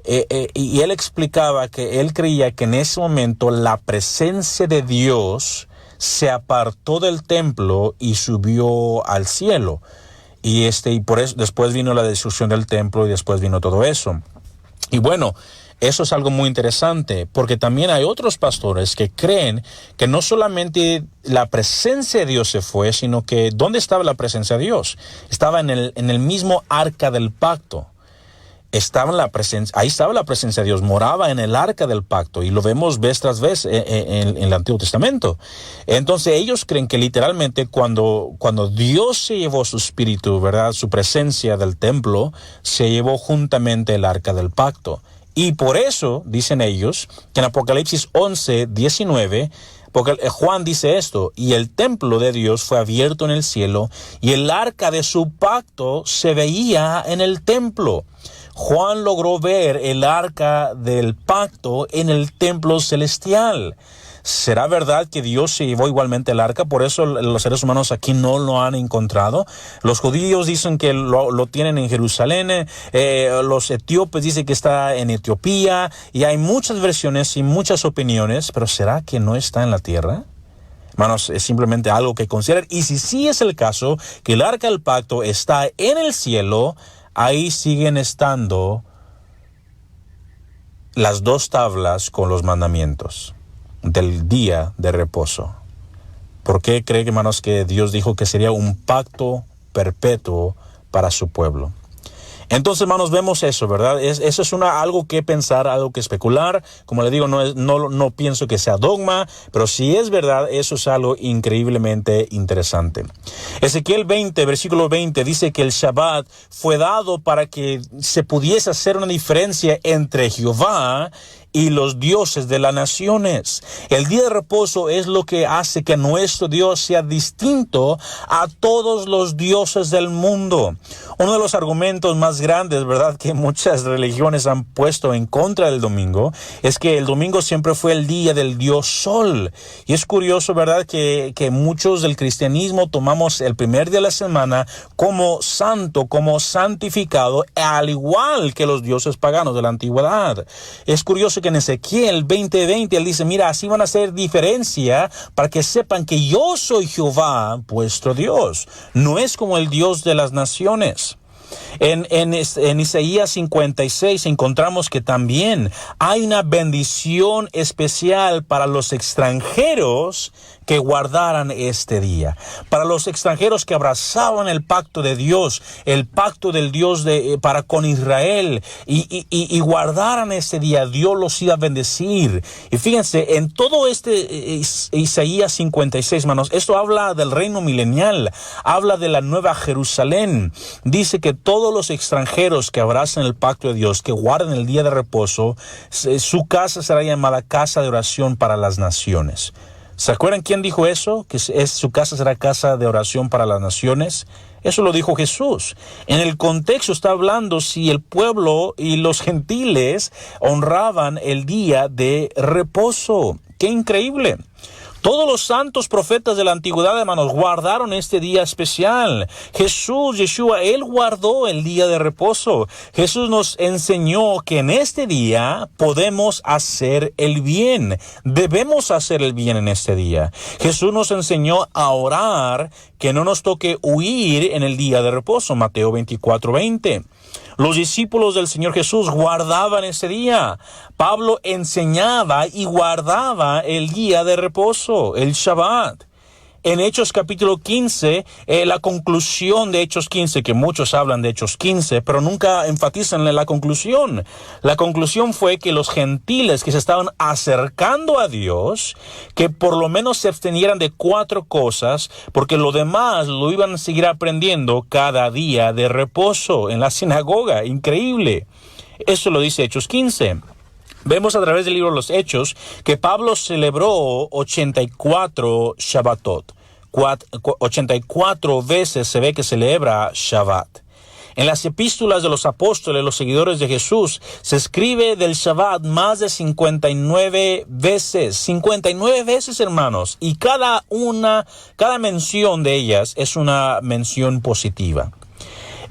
Y él explicaba que él creía que en ese momento la presencia de Dios se apartó del templo y subió al cielo. Y por eso después vino la destrucción del templo y después vino todo eso. Y bueno, eso es algo muy interesante, porque también hay otros pastores que creen que no solamente la presencia de Dios se fue, sino que ¿dónde estaba la presencia de Dios? Estaba en el mismo arca del pacto. Ahí estaba la presencia de Dios, moraba en el arca del pacto, y lo vemos vez tras vez en el Antiguo Testamento. Entonces ellos creen que literalmente cuando Dios se llevó su espíritu, ¿verdad?, su presencia del templo, se llevó juntamente el arca del pacto. Y por eso dicen ellos que en Apocalipsis 11, 19, porque Juan dice esto: y el templo de Dios fue abierto en el cielo, y el arca de su pacto se veía en el templo. Juan logró ver el arca del pacto en el templo celestial. ¿Será verdad que Dios se llevó igualmente el arca? Por eso los seres humanos aquí no lo han encontrado. Los judíos dicen que lo tienen en Jerusalén. Los etíopes dicen que está en Etiopía. Y hay muchas versiones y muchas opiniones. ¿Pero será que no está en la tierra? Hermanos, es simplemente algo que considerar. Y si sí es el caso, que el arca del pacto está en el cielo, ahí siguen estando las dos tablas con los mandamientos del día de reposo. ¿Por qué cree, hermanos, que Dios dijo que sería un pacto perpetuo para su pueblo? Entonces, hermanos, vemos eso, ¿verdad? Eso es algo que pensar, algo que especular. Como le digo, no pienso que sea dogma, pero si es verdad, eso es algo increíblemente interesante. Ezequiel 20, versículo 20, dice que el Shabbat fue dado para que se pudiese hacer una diferencia entre Jehová y los dioses de las naciones. El día de reposo es lo que hace que nuestro Dios sea distinto a todos los dioses del mundo. Uno de los argumentos más grandes, ¿verdad?, que muchas religiones han puesto en contra del domingo, es que el domingo siempre fue el día del dios Sol. Y es curioso, ¿verdad?, que muchos del cristianismo tomamos el primer día de la semana como santo, como santificado, al igual que los dioses paganos de la antigüedad. Es curioso que en Ezequiel 20:20 él dice, mira, así van a hacer diferencia para que sepan que yo soy Jehová, vuestro Dios. No es como el Dios de las naciones. En Isaías 56 encontramos que también hay una bendición especial para los extranjeros que guardaran este día. Para los extranjeros que abrazaban el pacto de Dios, el pacto del Dios para con Israel y guardaran este día, Dios los iba a bendecir. Y fíjense, en todo Isaías 56, hermanos, esto habla del reino milenial, habla de la nueva Jerusalén. Dice que todos los extranjeros que abracen el pacto de Dios, que guarden el día de reposo, su casa será llamada casa de oración para las naciones. ¿Se acuerdan quién dijo eso? Que su casa será casa de oración para las naciones. Eso lo dijo Jesús. En el contexto está hablando si el pueblo y los gentiles honraban el día de reposo. ¡Qué increíble! Todos los santos profetas de la antigüedad, hermanos, guardaron este día especial. Yeshua, él guardó el día de reposo. Jesús nos enseñó que en este día podemos hacer el bien. Debemos hacer el bien en este día. Jesús nos enseñó a orar, que no nos toque huir en el día de reposo. Mateo 24:20. Los discípulos del Señor Jesús guardaban ese día. Pablo enseñaba y guardaba el día de reposo, el Shabbat. En Hechos capítulo 15, la conclusión de Hechos 15, que muchos hablan de Hechos 15, pero nunca enfatizan en la conclusión. La conclusión fue que los gentiles que se estaban acercando a Dios, que por lo menos se abstenieran de 4 cosas, porque lo demás lo iban a seguir aprendiendo cada día de reposo en la sinagoga. Increíble. Eso lo dice Hechos 15. Vemos a través del libro de los Hechos que Pablo celebró 84 Shabbatot. 84 veces se ve que celebra Shabbat. En las epístolas de los apóstoles, los seguidores de Jesús, se escribe del Shabbat más de 59 veces. 59 veces, hermanos. Y cada mención de ellas es una mención positiva.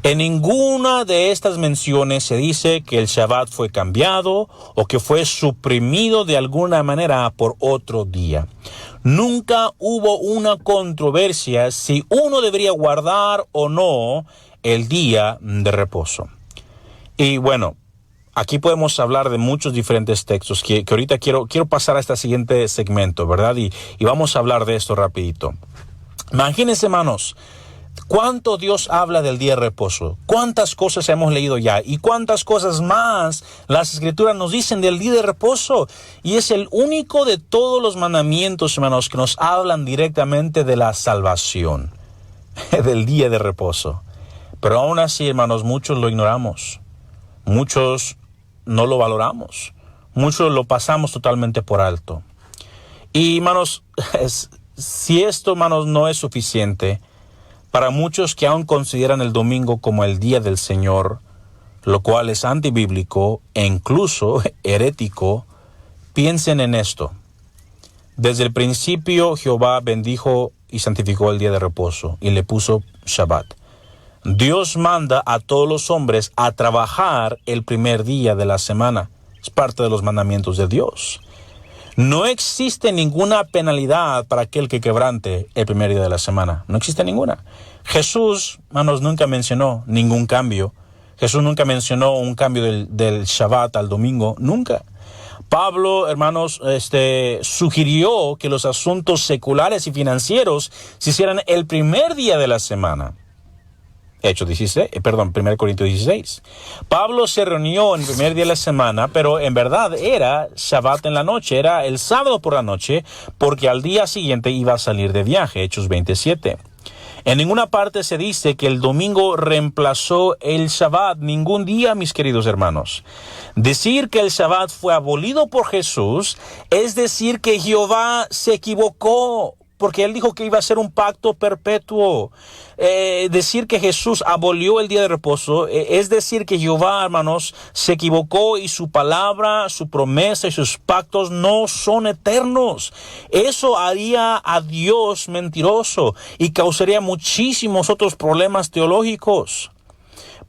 En ninguna de estas menciones se dice que el Shabbat fue cambiado o que fue suprimido de alguna manera por otro día. Nunca hubo una controversia si uno debería guardar o no el día de reposo. Y bueno, aquí podemos hablar de muchos diferentes textos que ahorita quiero pasar a este siguiente segmento, ¿verdad? Y vamos a hablar de esto rapidito. Imagínense, hermanos, cuánto Dios habla del día de reposo, cuántas cosas hemos leído ya y cuántas cosas más las Escrituras nos dicen del día de reposo. Y es el único de todos los mandamientos, hermanos, que nos hablan directamente de la salvación, del día de reposo. Pero aún así, hermanos, muchos lo ignoramos, muchos no lo valoramos, muchos lo pasamos totalmente por alto. Y, hermanos, si esto, hermanos, no es suficiente, para muchos que aún consideran el domingo como el día del Señor, lo cual es antibíblico e incluso herético, piensen en esto. Desde el principio Jehová bendijo y santificó el día de reposo y le puso Shabbat. Dios manda a todos los hombres a trabajar el primer día de la semana. Es parte de los mandamientos de Dios. No existe ninguna penalidad para aquel que quebrante el primer día de la semana. No existe ninguna. Jesús, hermanos, nunca mencionó ningún cambio. Jesús nunca mencionó un cambio del Shabbat al domingo. Nunca. Pablo, hermanos, sugirió que los asuntos seculares y financieros se hicieran el primer día de la semana. 1 Corintios 16. Pablo se reunió en el primer día de la semana, pero en verdad era Shabbat en la noche, era el sábado por la noche, porque al día siguiente iba a salir de viaje, Hechos 27. En ninguna parte se dice que el domingo reemplazó el Shabbat, ningún día, mis queridos hermanos. Decir que el Shabbat fue abolido por Jesús es decir que Jehová se equivocó, porque él dijo que iba a ser un pacto perpetuo. Decir que Jesús abolió el día de reposo es decir que Jehová, hermanos, se equivocó y su palabra, su promesa y sus pactos no son eternos. Eso haría a Dios mentiroso y causaría muchísimos otros problemas teológicos.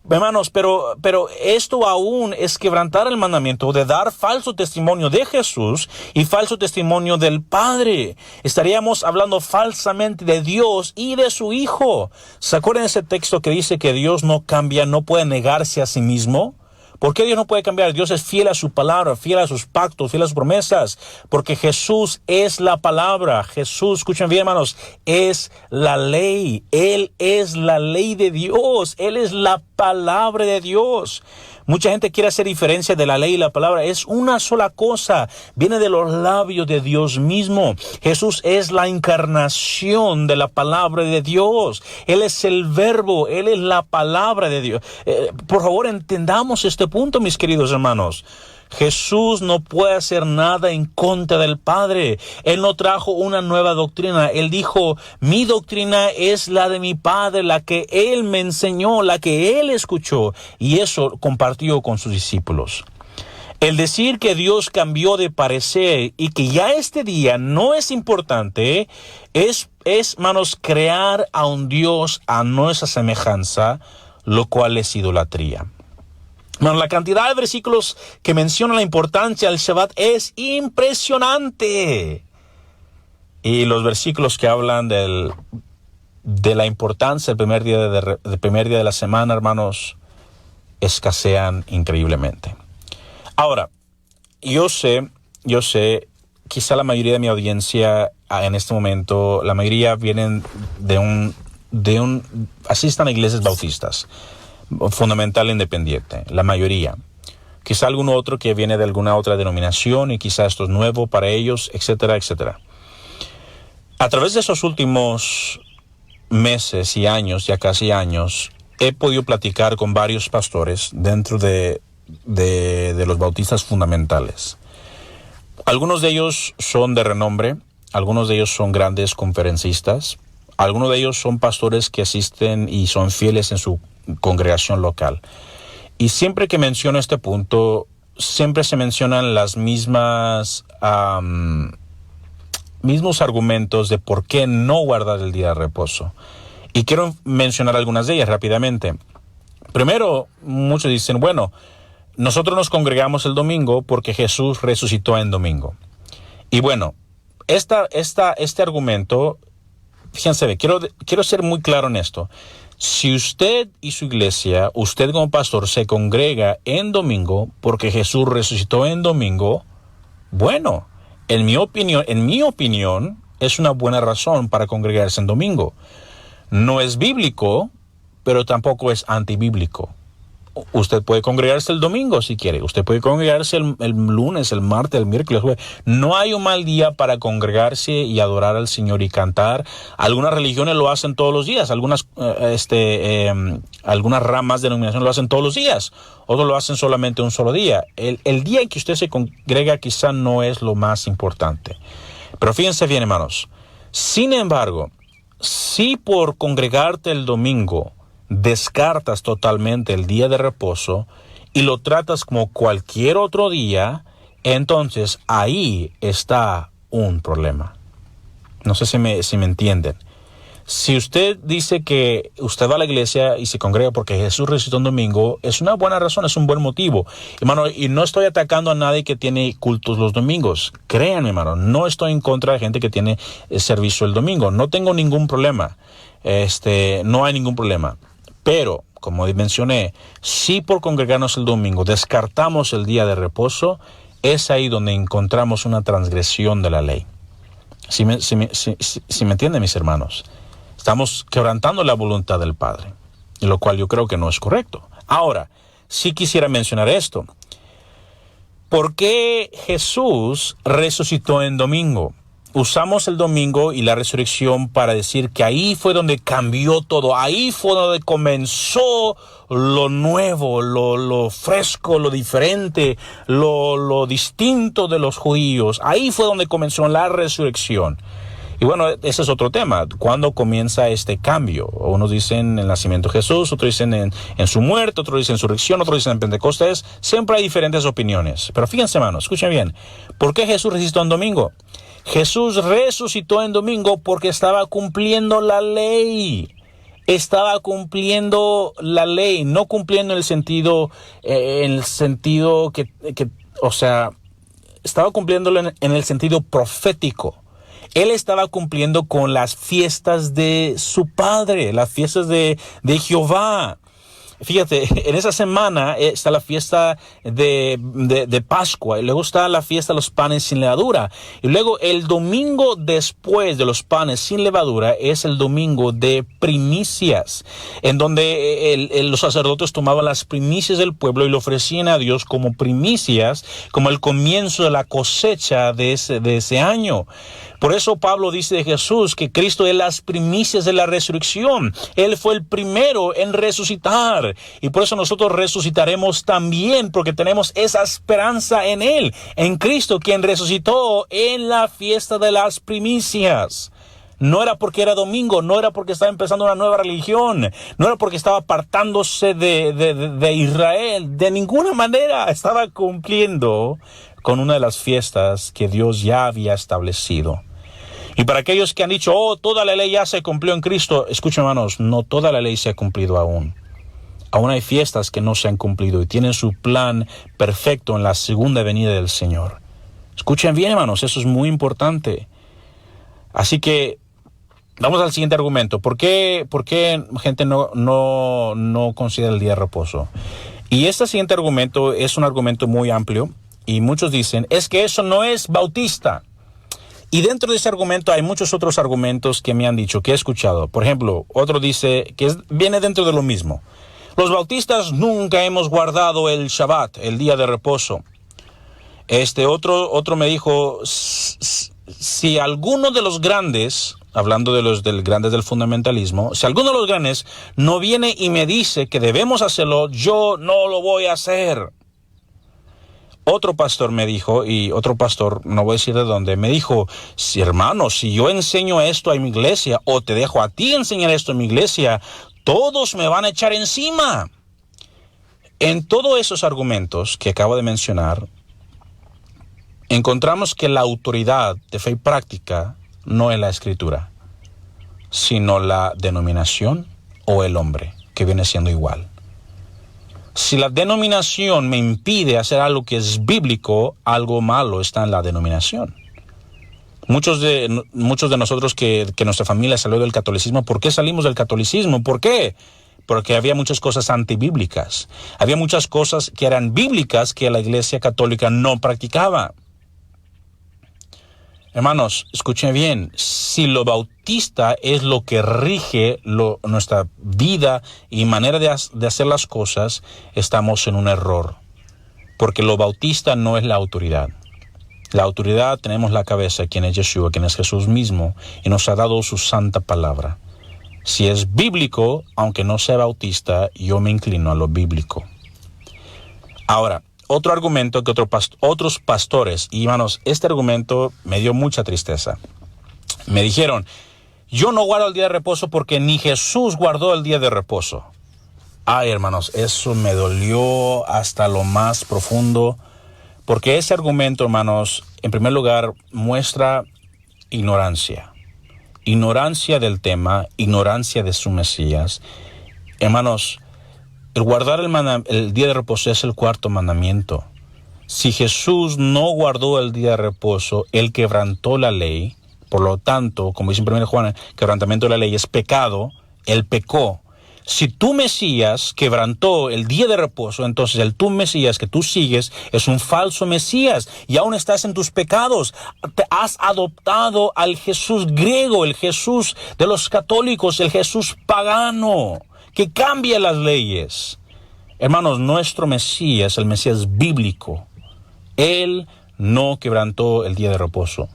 Hermanos, pero esto aún es quebrantar el mandamiento de dar falso testimonio de Jesús y falso testimonio del Padre. Estaríamos hablando falsamente de Dios y de su Hijo. ¿Se acuerdan de ese texto que dice que Dios no cambia, no puede negarse a sí mismo? ¿Por qué Dios no puede cambiar? Dios es fiel a su palabra, fiel a sus pactos, fiel a sus promesas, porque Jesús es la palabra. Jesús, escuchen bien, hermanos, es la ley. Él es la ley de Dios. Él es la palabra de Dios. Mucha gente quiere hacer diferencia de la ley y la palabra. Es una sola cosa. Viene de los labios de Dios mismo. Jesús es la encarnación de la palabra de Dios. Él es el verbo. Él es la palabra de Dios. Por favor, entendamos este punto, mis queridos hermanos. Jesús no puede hacer nada en contra del Padre. Él no trajo una nueva doctrina. Él dijo, mi doctrina es la de mi Padre, la que Él me enseñó, la que Él escuchó. Y eso compartió con sus discípulos. El decir que Dios cambió de parecer y que ya este día no es importante, es, hermanos, crear a un Dios a nuestra semejanza, lo cual es idolatría. Bueno, la cantidad de versículos que mencionan la importancia del Shabbat es impresionante. Y los versículos que hablan de la importancia del primer día de la semana, hermanos, escasean increíblemente. Ahora, yo sé, quizá la mayoría de mi audiencia en este momento, la mayoría vienen asistan a iglesias bautistas. Fundamental independiente, la mayoría. Quizá algún otro que viene de alguna otra denominación y quizá esto es nuevo para ellos, etcétera, etcétera. A través de esos últimos meses y años, ya casi años, he podido platicar con varios pastores dentro de los bautistas fundamentales. Algunos de ellos son de renombre, algunos de ellos son grandes conferencistas, algunos de ellos son pastores que asisten y son fieles en su congregación local. Y siempre que menciono este punto, siempre se mencionan las mismos argumentos de por qué no guardar el día de reposo. Y quiero mencionar algunas de ellas rápidamente. Primero, muchos dicen, bueno, nosotros nos congregamos el domingo porque Jesús resucitó en domingo. Y bueno, este argumento, fíjense bien, quiero ser muy claro en esto. Si usted y su iglesia, usted como pastor, se congrega en domingo porque Jesús resucitó en domingo, bueno, en mi opinión, es una buena razón para congregarse en domingo. No es bíblico, pero tampoco es antibíblico. Usted puede congregarse el domingo si quiere. Usted puede congregarse el lunes, el martes, el miércoles, el jueves. No hay un mal día para congregarse y adorar al Señor y cantar. Algunas religiones lo hacen todos los días. Algunas ramas de denominación lo hacen todos los días. Otros lo hacen solamente un solo día. El día en que usted se congrega quizá no es lo más importante. Pero fíjense bien, hermanos. Sin embargo, si por congregarte el domingo descartas totalmente el día de reposo y lo tratas como cualquier otro día, entonces ahí está un problema. No sé si me entienden. Si usted dice que usted va a la iglesia y se congrega porque Jesús resucitó un domingo, es una buena razón, es un buen motivo. Hermano, y no estoy atacando a nadie que tiene cultos los domingos. Créanme, hermano, no estoy en contra de gente que tiene servicio el domingo. No tengo ningún problema. No hay ningún problema. Pero, como mencioné, si por congregarnos el domingo descartamos el día de reposo, es ahí donde encontramos una transgresión de la ley. Si me entienden, mis hermanos, estamos quebrantando la voluntad del Padre, lo cual yo creo que no es correcto. Ahora, sí quisiera mencionar esto. ¿Por qué Jesús resucitó en domingo? Usamos el domingo y la resurrección para decir que ahí fue donde cambió todo. Ahí fue donde comenzó lo nuevo, lo fresco, lo diferente, lo distinto de los judíos. Ahí fue donde comenzó la resurrección. Y bueno, ese es otro tema. ¿Cuándo comienza este cambio? Unos dicen en el nacimiento de Jesús, otros dicen en su muerte, otros dicen en su resurrección, otros dicen en Pentecostés. Siempre hay diferentes opiniones. Pero fíjense, hermanos, escuchen bien. ¿Por qué Jesús resucitó en domingo? Jesús resucitó en domingo porque estaba cumpliendo la ley. Estaba cumpliendo la ley, no cumpliendo en el sentido que o sea, estaba cumpliéndolo en el sentido profético. Él estaba cumpliendo con las fiestas de su padre, las fiestas de Jehová. Fíjate, en esa semana está la fiesta de Pascua, y luego está la fiesta de los panes sin levadura. Y luego el domingo después de los panes sin levadura es el domingo de primicias, en donde los sacerdotes tomaban las primicias del pueblo y lo ofrecían a Dios como primicias, como el comienzo de la cosecha de ese año. Por eso Pablo dice de Jesús que Cristo es las primicias de la resurrección. Él fue el primero en resucitar. Y por eso nosotros resucitaremos también, porque tenemos esa esperanza en Él, en Cristo, quien resucitó en la fiesta de las primicias. No era porque era domingo, no era porque estaba empezando una nueva religión, no era porque estaba apartándose de Israel. De ninguna manera estaba cumpliendo con una de las fiestas que Dios ya había establecido. Y para aquellos que han dicho, toda la ley ya se cumplió en Cristo, escuchen, hermanos, no toda la ley se ha cumplido aún. Aún hay fiestas que no se han cumplido y tienen su plan perfecto en la segunda venida del Señor. Escuchen bien, hermanos, eso es muy importante. Así que vamos al siguiente argumento. ¿Por qué gente no considera el día de reposo? Y este siguiente argumento es un argumento muy amplio y muchos dicen, es que eso no es bautista. Y dentro de ese argumento hay muchos otros argumentos que me han dicho, que he escuchado. Por ejemplo, otro dice que viene dentro de lo mismo. Los bautistas nunca hemos guardado el Shabbat, el día de reposo. Otro me dijo, si alguno de los grandes, hablando de los grandes del fundamentalismo, si alguno de los grandes no viene y me dice que debemos hacerlo, yo no lo voy a hacer. Otro pastor me dijo, y otro pastor, no voy a decir de dónde, me dijo, hermano, si yo enseño esto en mi iglesia, o te dejo a ti enseñar esto en mi iglesia, todos me van a echar encima. En todos esos argumentos que acabo de mencionar, encontramos que la autoridad de fe y práctica no es la escritura, sino la denominación o el hombre, que viene siendo igual. Si la denominación me impide hacer algo que es bíblico, algo malo está en la denominación. Muchos de nosotros que nuestra familia salió del catolicismo, ¿por qué salimos del catolicismo? ¿Por qué? Porque había muchas cosas antibíblicas. Había muchas cosas que eran bíblicas que la Iglesia Católica no practicaba. Hermanos, escuchen bien, si lo bautista es lo que rige nuestra vida y manera de hacer las cosas, estamos en un error. Porque lo bautista no es la autoridad. La autoridad tenemos la cabeza, quien es Yeshua, quien es Jesús mismo, y nos ha dado su santa palabra. Si es bíblico, aunque no sea bautista, yo me inclino a lo bíblico. Ahora, otro argumento que otros pastores, y hermanos, este argumento me dio mucha tristeza. Me dijeron, yo no guardo el día de reposo porque ni Jesús guardó el día de reposo. Ay, hermanos, eso me dolió hasta lo más profundo, porque ese argumento, hermanos, en primer lugar, muestra ignorancia. Ignorancia del tema, ignorancia de su Mesías. Hermanos, el guardar el día de reposo es el cuarto mandamiento. Si Jesús no guardó el día de reposo, Él quebrantó la ley. Por lo tanto, como dice en 1 Juan, el quebrantamiento de la ley es pecado. Él pecó. Si tu Mesías quebrantó el día de reposo, entonces el tu Mesías que tú sigues es un falso Mesías y aún estás en tus pecados. Te has adoptado al Jesús griego, el Jesús de los católicos, el Jesús pagano, que cambia las leyes. Hermanos, nuestro Mesías, el Mesías bíblico, Él no quebrantó el día de reposo.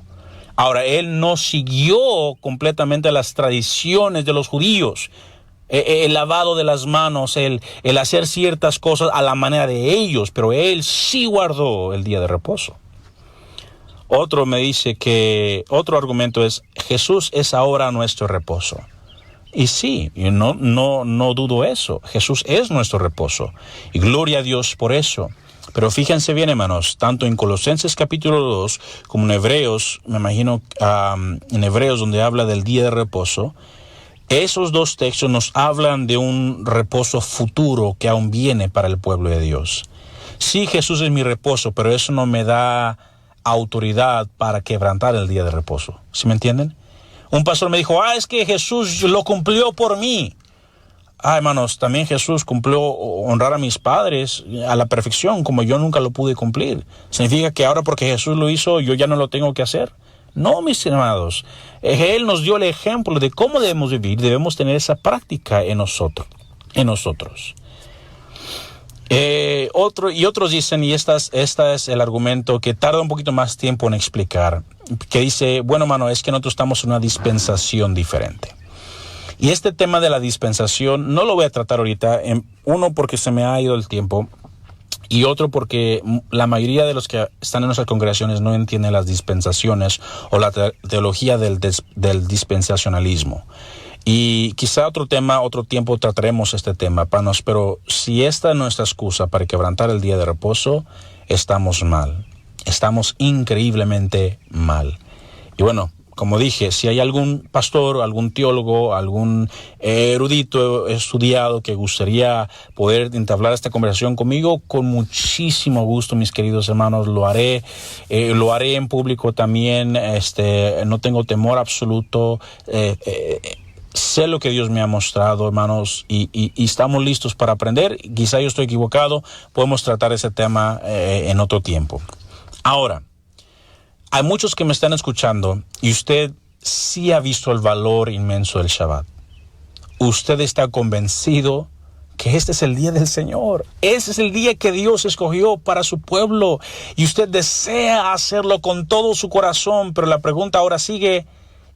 Ahora, Él no siguió completamente las tradiciones de los judíos. El lavado de las manos, el hacer ciertas cosas a la manera de ellos, pero Él sí guardó el día de reposo. Otro me dice que, otro argumento es, Jesús es ahora nuestro reposo. Y sí, yo no dudo eso. Jesús es nuestro reposo. Y gloria a Dios por eso. Pero fíjense bien, hermanos, tanto en Colosenses capítulo 2 como en Hebreos, me imagino en Hebreos donde habla del día de reposo, esos dos textos nos hablan de un reposo futuro que aún viene para el pueblo de Dios. Sí, Jesús es mi reposo, pero eso no me da autoridad para quebrantar el día de reposo. ¿Sí me entienden? Un pastor me dijo, es que Jesús lo cumplió por mí. Hermanos, también Jesús cumplió honrar a mis padres a la perfección, como yo nunca lo pude cumplir. ¿Significa que ahora porque Jesús lo hizo, yo ya no lo tengo que hacer? No, mis hermanos, Él nos dio el ejemplo de cómo debemos vivir, debemos tener esa práctica en nosotros. Otros dicen, y esta es el argumento que tarda un poquito más tiempo en explicar, que dice, bueno, hermano, es que nosotros estamos en una dispensación diferente. Y este tema de la dispensación no lo voy a tratar ahorita, uno porque se me ha ido el tiempo, y otro porque la mayoría de los que están en nuestras congregaciones no entienden las dispensaciones o la teología del dispensacionalismo. Y quizá otro tiempo trataremos este tema, panos, pero si esta es nuestra excusa para quebrantar el día de reposo, estamos mal. Estamos increíblemente mal. Y bueno, como dije, si hay algún pastor, algún teólogo, algún erudito estudiado que gustaría poder entablar esta conversación conmigo, con muchísimo gusto, mis queridos hermanos, lo haré en público también. No tengo temor absoluto. Sé lo que Dios me ha mostrado, hermanos, y estamos listos para aprender. Quizá yo estoy equivocado, podemos tratar ese tema en otro tiempo. Ahora, hay muchos que me están escuchando y usted sí ha visto el valor inmenso del Shabbat. Usted está convencido que este es el día del Señor. Ese es el día que Dios escogió para su pueblo y usted desea hacerlo con todo su corazón, pero la pregunta ahora sigue,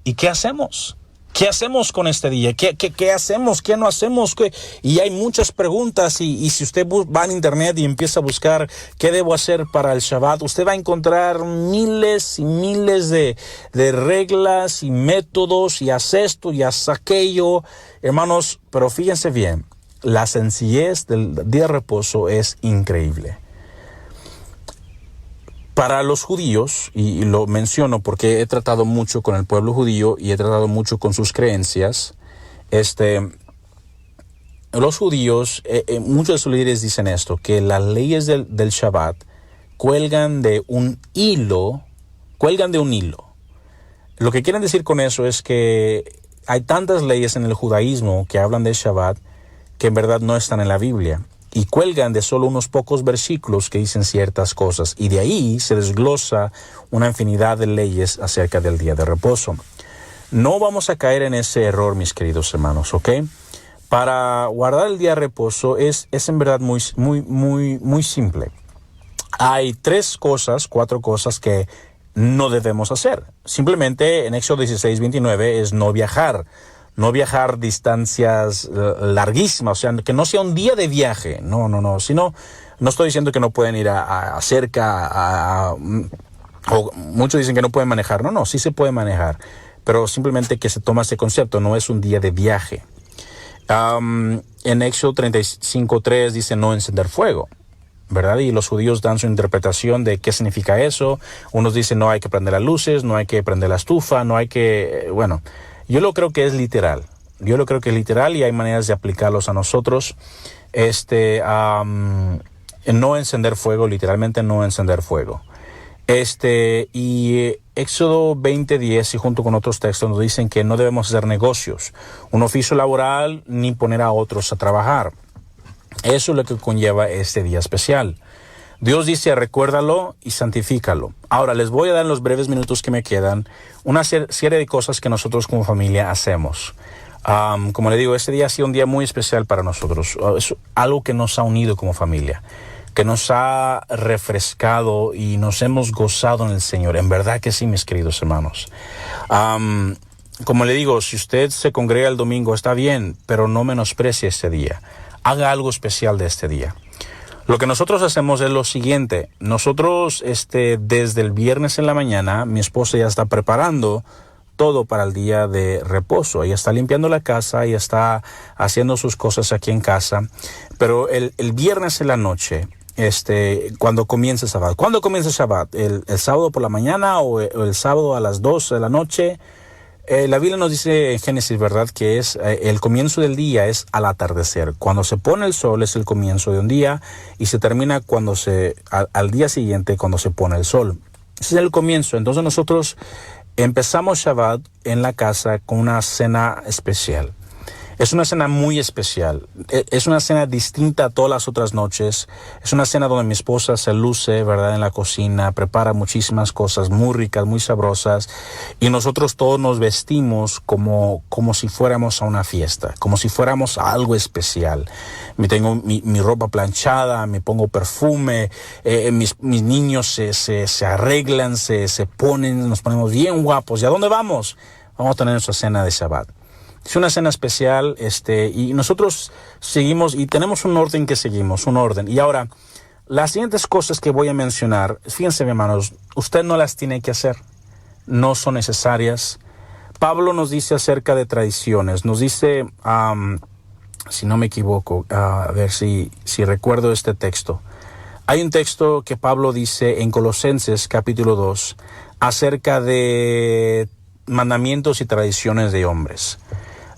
¿y qué hacemos? ¿Qué hacemos con este día? ¿Qué hacemos? ¿Qué no hacemos? Y hay muchas preguntas y si usted va en internet y empieza a buscar qué debo hacer para el Shabbat, usted va a encontrar miles y miles de reglas y métodos y haz esto y haz aquello. Hermanos, pero fíjense bien, la sencillez del día de reposo es increíble. Para los judíos, y lo menciono porque he tratado mucho con el pueblo judío y he tratado mucho con sus creencias, los judíos, muchos de sus líderes dicen esto, que las leyes del Shabbat cuelgan de un hilo. Lo que quieren decir con eso es que hay tantas leyes en el judaísmo que hablan del Shabbat que en verdad no están en la Biblia. Y cuelgan de solo unos pocos versículos que dicen ciertas cosas. Y de ahí se desglosa una infinidad de leyes acerca del día de reposo. No vamos a caer en ese error, mis queridos hermanos, ¿ok? Para guardar el día de reposo es en verdad muy simple. Hay 4 cosas que no debemos hacer. Simplemente en Éxodo 16:29 es no viajar. No viajar distancias larguísimas, o sea, que no sea un día de viaje. No. Sino, no estoy diciendo que no pueden ir a cerca, o muchos dicen que no pueden manejar. No, sí se puede manejar, pero simplemente que se toma ese concepto, no es un día de viaje. En Éxodo 35:3 dice no encender fuego, ¿verdad? Y los judíos dan su interpretación de qué significa eso. Unos dicen no hay que prender las luces, no hay que prender la estufa, no hay que... Bueno, yo lo creo que es literal. Y hay maneras de aplicarlos a nosotros. No encender fuego, literalmente no encender fuego. Y Éxodo 20:10 y junto con otros textos nos dicen que no debemos hacer negocios, un oficio laboral, ni poner a otros a trabajar. Eso es lo que conlleva este día especial. Dios dice, recuérdalo y santifícalo. Ahora, les voy a dar en los breves minutos que me quedan una serie de cosas que nosotros como familia hacemos. Como le digo, este día ha sido un día muy especial para nosotros. Es algo que nos ha unido como familia, que nos ha refrescado y nos hemos gozado en el Señor. En verdad que sí, mis queridos hermanos. Como le digo, si usted se congrega el domingo, está bien, pero no menosprecie este día. Haga algo especial de este día. Lo que nosotros hacemos es lo siguiente. Nosotros, desde el viernes en la mañana, mi esposa ya está preparando todo para el día de reposo. Ella está limpiando la casa, ella está haciendo sus cosas aquí en casa. Pero el viernes en la noche, cuando comienza el Shabbat. ¿Cuándo comienza el Shabbat? ¿El sábado por la mañana o el sábado a las 12 de la noche? La Biblia nos dice en Génesis, ¿verdad?, que es el comienzo del día es al atardecer. Cuando se pone el sol es el comienzo de un día y se termina al día siguiente cuando se pone el sol. Ese es el comienzo. Entonces nosotros empezamos Shabbat en la casa con una cena especial. Es una cena muy especial. Es una cena distinta a todas las otras noches. Es una cena donde mi esposa se luce, ¿verdad?, en la cocina, prepara muchísimas cosas muy ricas, muy sabrosas. Y nosotros todos nos vestimos como si fuéramos a una fiesta, como si fuéramos a algo especial. Tengo mi ropa planchada, me pongo perfume, mis niños se arreglan, se ponen, nos ponemos bien guapos. ¿Y a dónde vamos? Vamos a tener nuestra cena de Shabbat. Es una cena especial, y nosotros seguimos y tenemos un orden que seguimos, un orden. Y ahora, las siguientes cosas que voy a mencionar, fíjense, mis hermanos, usted no las tiene que hacer, no son necesarias. Pablo nos dice acerca de tradiciones, nos dice, si no me equivoco, a ver si recuerdo este texto. Hay un texto que Pablo dice en Colosenses capítulo 2 acerca de mandamientos y tradiciones de hombres.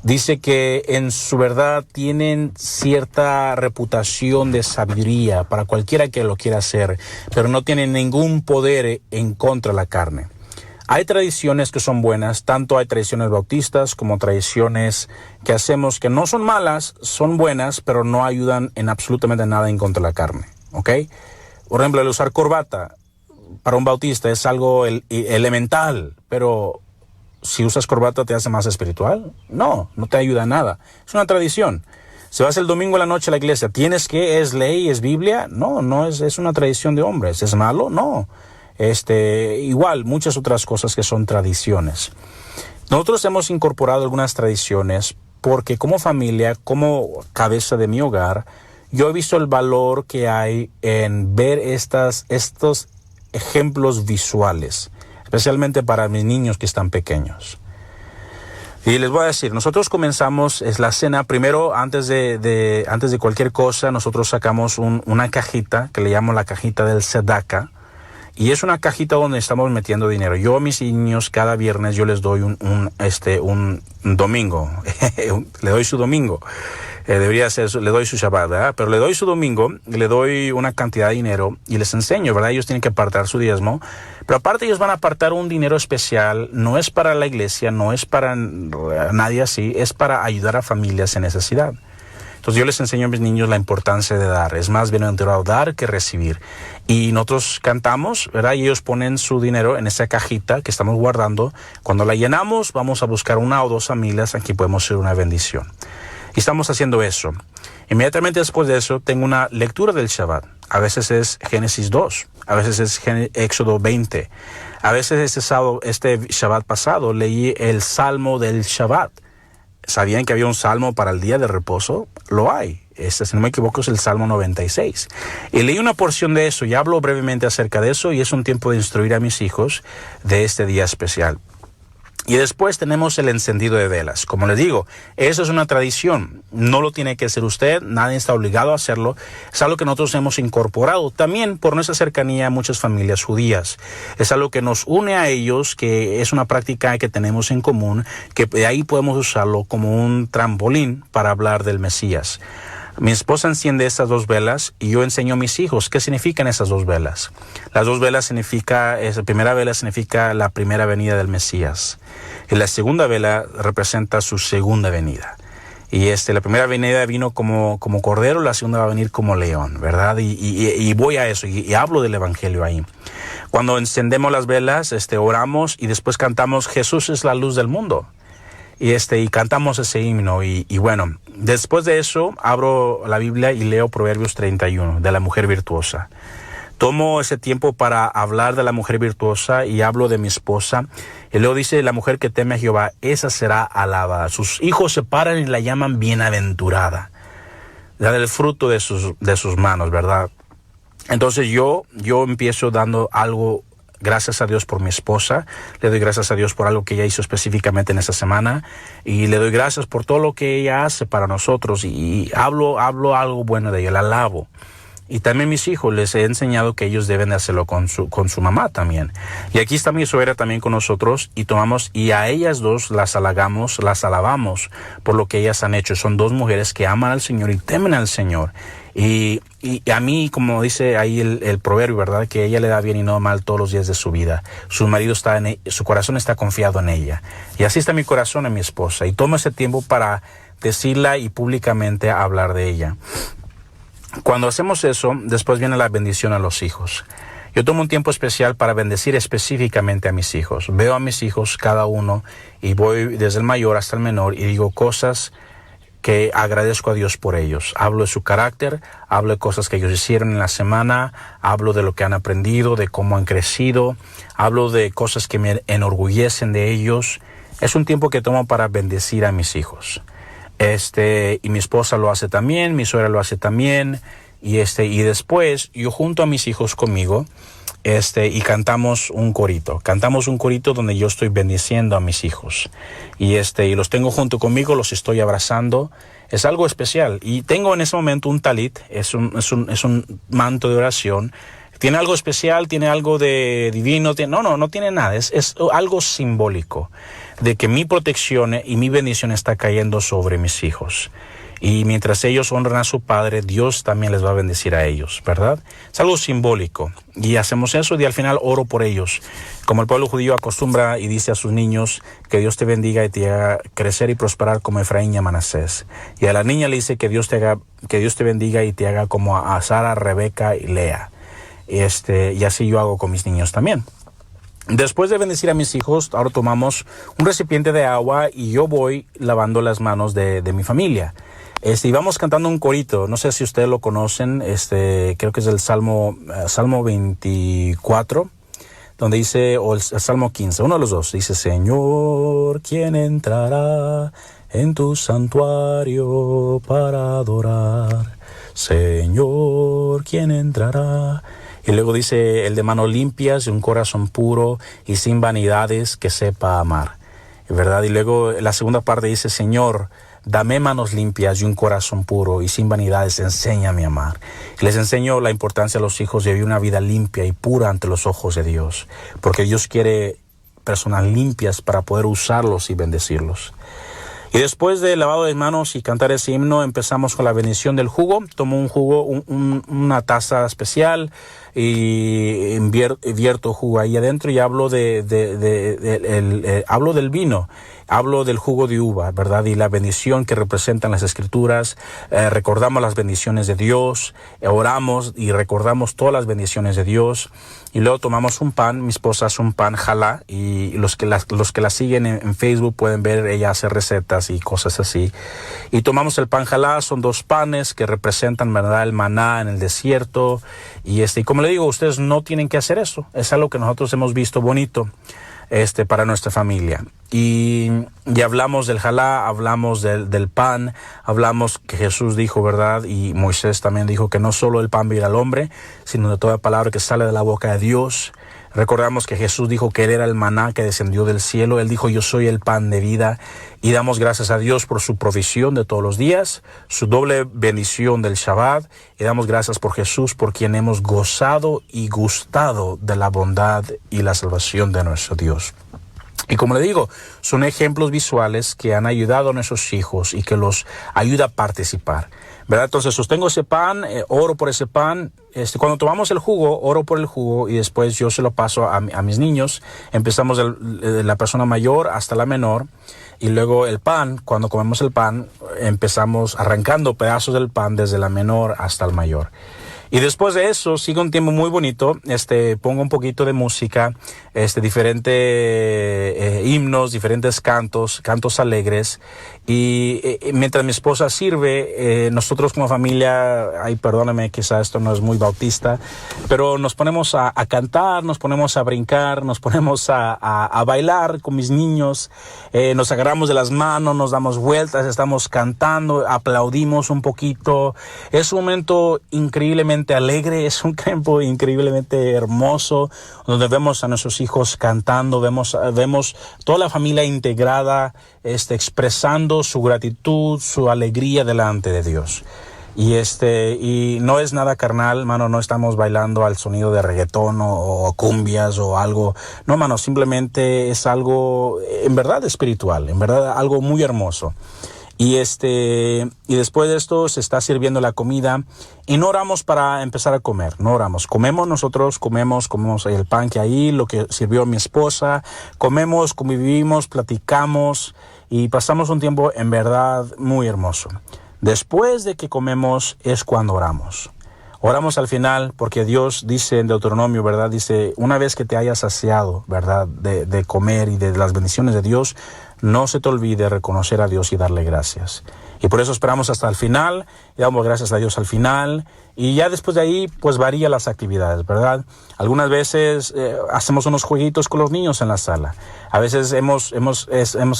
Dice que en su verdad tienen cierta reputación de sabiduría para cualquiera que lo quiera hacer, pero no tienen ningún poder en contra de la carne. Hay tradiciones que son buenas, tanto hay tradiciones bautistas como tradiciones que hacemos que no son malas, son buenas, pero no ayudan en absolutamente nada en contra de la carne. ¿Ok? Por ejemplo, el usar corbata para un bautista es algo elemental, pero si usas corbata, ¿te hace más espiritual? No te ayuda a nada. Es una tradición. Si vas el domingo a la noche a la iglesia, ¿es ley, es Biblia? No, es una tradición de hombres. ¿Es malo? No. Igual, muchas otras cosas que son tradiciones. Nosotros hemos incorporado algunas tradiciones porque como familia, como cabeza de mi hogar, yo he visto el valor que hay en ver estos ejemplos visuales, especialmente para mis niños que están pequeños. Y les voy a decir, nosotros comenzamos la cena, primero, antes de cualquier cosa, nosotros sacamos una cajita, que le llamo la cajita del Tzedakah, y es una cajita donde estamos metiendo dinero. Yo a mis niños, cada viernes, yo les doy un domingo, le doy su domingo. Debería ser, le doy su Shabbat, ¿verdad? Pero le doy su domingo, le doy una cantidad de dinero y les enseño, ¿verdad? Ellos tienen que apartar su diezmo, pero aparte ellos van a apartar un dinero especial, no es para la iglesia, no es para nadie así, es para ayudar a familias en necesidad. Entonces yo les enseño a mis niños la importancia de dar, es más bienaventurado dar que recibir. Y nosotros cantamos, ¿verdad? Y ellos ponen su dinero en esa cajita que estamos guardando. Cuando la llenamos, vamos a buscar una o dos familias, aquí podemos hacer una bendición. Y estamos haciendo eso. Inmediatamente después de eso, tengo una lectura del Shabbat. A veces es Génesis 2, a veces es Éxodo 20. A veces este Shabbat pasado leí el Salmo del Shabbat. ¿Sabían que había un salmo para el día de reposo? Lo hay. Si no me equivoco, es el Salmo 96. Y leí una porción de eso y hablo brevemente acerca de eso y es un tiempo de instruir a mis hijos de este día especial. Y después tenemos el encendido de velas. Como les digo, eso es una tradición. No lo tiene que hacer usted, nadie está obligado a hacerlo. Es algo que nosotros hemos incorporado también por nuestra cercanía a muchas familias judías. Es algo que nos une a ellos, que es una práctica que tenemos en común, que de ahí podemos usarlo como un trampolín para hablar del Mesías. Mi esposa enciende estas 2 velas y yo enseño a mis hijos qué significan esas 2 velas. Las 2 velas la primera vela significa la primera venida del Mesías. Y la segunda vela representa su segunda venida. Y la primera venida vino como cordero, la segunda va a venir como león, ¿verdad? Y voy a eso, y hablo del evangelio ahí. Cuando encendemos las velas, oramos y después cantamos Jesús es la luz del mundo. Y cantamos ese himno. Y bueno, después de eso, abro la Biblia y leo Proverbios 31, de la mujer virtuosa. Tomo ese tiempo para hablar de la mujer virtuosa y hablo de mi esposa. Y luego dice, la mujer que teme a Jehová, esa será alabada. Sus hijos se paran y la llaman bienaventurada. Da del fruto de sus manos, ¿verdad? Entonces yo empiezo dando algo. Gracias a Dios por mi esposa, le doy gracias a Dios por algo que ella hizo específicamente en esta semana y le doy gracias por todo lo que ella hace para nosotros y hablo algo bueno de ella, la alabo. Y también mis hijos les he enseñado que ellos deben de hacerlo con su mamá también. Y aquí está mi suegra también con nosotros y a ellas 2 las halagamos, las alabamos por lo que ellas han hecho. Son 2 mujeres que aman al Señor y temen al Señor. Y a mí, como dice ahí el proverbio, ¿verdad? Que ella le da bien y no mal todos los días de su vida. Su marido su corazón está confiado en ella. Y así está mi corazón en mi esposa. Y tomo ese tiempo para decirla y públicamente hablar de ella. Cuando hacemos eso, después viene la bendición a los hijos. Yo tomo un tiempo especial para bendecir específicamente a mis hijos. Veo a mis hijos cada uno y voy desde el mayor hasta el menor y digo cosas que agradezco a Dios por ellos. Hablo de su carácter, hablo de cosas que ellos hicieron en la semana, hablo de lo que han aprendido, de cómo han crecido, hablo de cosas que me enorgullecen de ellos. Es un tiempo que tomo para bendecir a mis hijos. Y mi esposa lo hace también, mi suegra lo hace también, y después yo junto a mis hijos conmigo, y cantamos un corito donde yo estoy bendiciendo a mis hijos, y los tengo junto conmigo, los estoy abrazando, es algo especial, y tengo en ese momento un talit, es un manto de oración. ¿Tiene algo especial? ¿Tiene algo de divino? No tiene nada. Es algo simbólico de que mi protección y mi bendición está cayendo sobre mis hijos. Y mientras ellos honran a su padre, Dios también les va a bendecir a ellos, ¿verdad? Es algo simbólico. Y hacemos eso y al final oro por ellos. Como el pueblo judío acostumbra y dice a sus niños, que Dios te bendiga y te haga crecer y prosperar como Efraín y a Manasés. Y a la niña le dice que Dios te bendiga y te haga como a Sara, Rebeca y Lea. Y así yo hago con mis niños también. Después de bendecir a mis hijos, ahora tomamos un recipiente de agua y yo voy lavando las manos de mi familia. Y vamos cantando un corito, no sé si ustedes lo conocen, creo que es el Salmo 24, donde dice, o el Salmo 15, uno de los 2, dice, Señor, ¿quién entrará en tu santuario para adorar? Señor, ¿quién entrará? Y luego dice, el de manos limpias y un corazón puro y sin vanidades que sepa amar, ¿verdad? Y luego la segunda parte dice, Señor, dame manos limpias y un corazón puro y sin vanidades, enséñame a amar. Y les enseño la importancia a los hijos de vivir una vida limpia y pura ante los ojos de Dios, porque Dios quiere personas limpias para poder usarlos y bendecirlos. Y después del lavado de manos y cantar ese himno, empezamos con la bendición del jugo. Tomo un jugo, una taza especial y vierto jugo ahí adentro y hablo hablo del vino. Hablo del jugo de uva, ¿verdad? Y la bendición que representan las Escrituras. Recordamos las bendiciones de Dios, oramos y recordamos todas las bendiciones de Dios. Y luego tomamos un pan, mi esposa hace un pan jalá, y los que la siguen en Facebook pueden ver, ella hace recetas y cosas así. Y tomamos el pan jalá, son 2 panes que representan, ¿verdad?, el maná en el desierto. Y como le digo, ustedes no tienen que hacer eso, es algo que nosotros hemos visto bonito. Para nuestra familia. Y hablamos del jalá, hablamos del pan, hablamos que Jesús dijo, ¿verdad? Y Moisés también dijo que no solo el pan vivirá al hombre, sino de toda palabra que sale de la boca de Dios. Recordamos que Jesús dijo que Él era el maná que descendió del cielo. Él dijo, yo soy el pan de vida. Y damos gracias a Dios por su provisión de todos los días, su doble bendición del Shabbat. Y damos gracias por Jesús, por quien hemos gozado y gustado de la bondad y la salvación de nuestro Dios. Y como le digo, son ejemplos visuales que han ayudado a nuestros hijos y que los ayuda a participar. ¿verdad? Entonces sostengo ese pan, oro por ese pan. Cuando tomamos el jugo, oro por el jugo y después yo se lo paso a mis niños. Empezamos de la persona mayor hasta la menor. Y luego el pan, cuando comemos el pan, empezamos arrancando pedazos del pan desde la menor hasta el mayor. Y después de eso, sigue un tiempo muy bonito. Pongo un poquito de música, diferentes himnos, diferentes cantos alegres. Y mientras mi esposa sirve, nosotros como familia, perdóname, quizá esto no es muy bautista, pero nos ponemos a cantar, nos ponemos a brincar, nos ponemos a bailar con mis niños. Nos agarramos de las manos, nos damos vueltas, estamos cantando, aplaudimos un poquito. Es un momento increíblemente alegre, es un tiempo increíblemente hermoso, donde vemos a nuestros hijos cantando, vemos toda la familia integrada, expresando su gratitud, su alegría delante de Dios. Y no es nada carnal, hermano, no estamos bailando al sonido de reggaetón o cumbias o algo. No, hermano, simplemente es algo en verdad espiritual, en verdad algo muy hermoso. Y después de esto se está sirviendo la comida y no oramos para empezar a comer, no oramos. Comemos el pan que hay, lo que sirvió mi esposa, comemos, convivimos, platicamos y pasamos un tiempo en verdad muy hermoso. Después de que comemos es cuando oramos. Oramos al final porque Dios dice en Deuteronomio, ¿verdad? Dice, una vez que te hayas saciado, ¿verdad? De comer y de las bendiciones de Dios, no se te olvide reconocer a Dios y darle gracias. Y por eso esperamos hasta el final, y damos gracias a Dios al final, y ya después de ahí, pues varía las actividades, ¿verdad? Algunas veces hacemos unos jueguitos con los niños en la sala. A veces hemos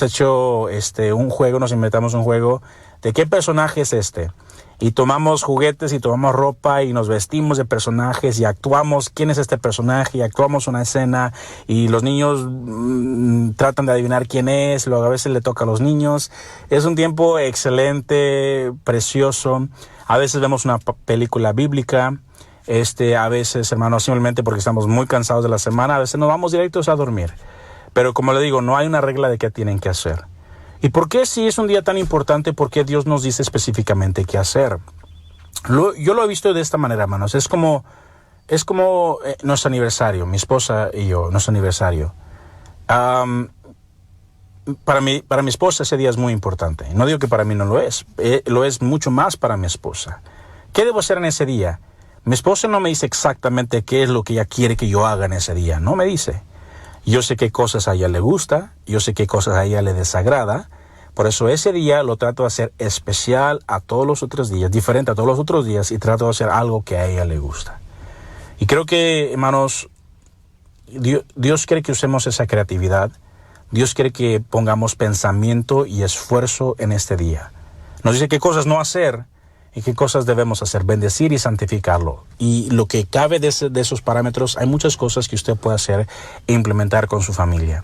hecho un juego, nos inventamos un juego de ¿qué personaje es este? Y tomamos juguetes y tomamos ropa y nos vestimos de personajes y actuamos quién es este personaje y actuamos una escena y los niños tratan de adivinar quién es, luego a veces le toca a los niños. Es un tiempo excelente, precioso. A veces vemos una película bíblica, a veces, hermanos, simplemente porque estamos muy cansados de la semana, a veces nos vamos directos a dormir. Pero como le digo, no hay una regla de qué tienen que hacer. ¿Y por qué si es un día tan importante? ¿Por qué Dios nos dice específicamente qué hacer? Yo lo he visto de esta manera, hermanos. Es como nuestro aniversario, mi esposa y yo, nuestro aniversario. Para mi esposa ese día es muy importante. No digo que para mí no lo es. Lo es mucho más para mi esposa. ¿Qué debo hacer en ese día? Mi esposa no me dice exactamente qué es lo que ella quiere que yo haga en ese día. No me dice. Yo sé qué cosas a ella le gusta, yo sé qué cosas a ella le desagrada, por eso ese día lo trato de hacer especial a todos los otros días, diferente a todos los otros días, y trato de hacer algo que a ella le gusta. Y creo que, hermanos, Dios quiere que usemos esa creatividad, Dios quiere que pongamos pensamiento y esfuerzo en este día. Nos dice qué cosas no hacer y qué cosas debemos hacer, bendecir y santificarlo. Y lo que cabe de esos parámetros, hay muchas cosas que usted puede hacer e implementar con su familia.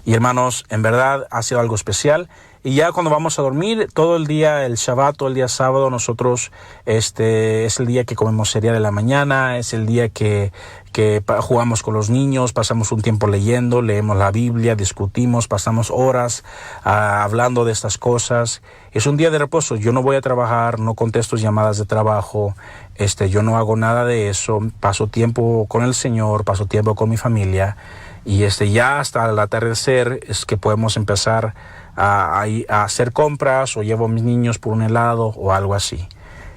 Y hermanos, en verdad ha sido algo especial. Y ya cuando vamos a dormir, todo el día, el Shabbat, todo el día sábado, nosotros, es el día que comemos cereal en la mañana, es el día que jugamos con los niños, pasamos un tiempo leyendo, leemos la Biblia, discutimos, pasamos horas hablando de estas cosas. Es un día de reposo. Yo no voy a trabajar, no contesto llamadas de trabajo, yo no hago nada de eso. Paso tiempo con el Señor, paso tiempo con mi familia. Y ya hasta el atardecer es que podemos empezar a hacer compras o llevo a mis niños por un helado o algo así.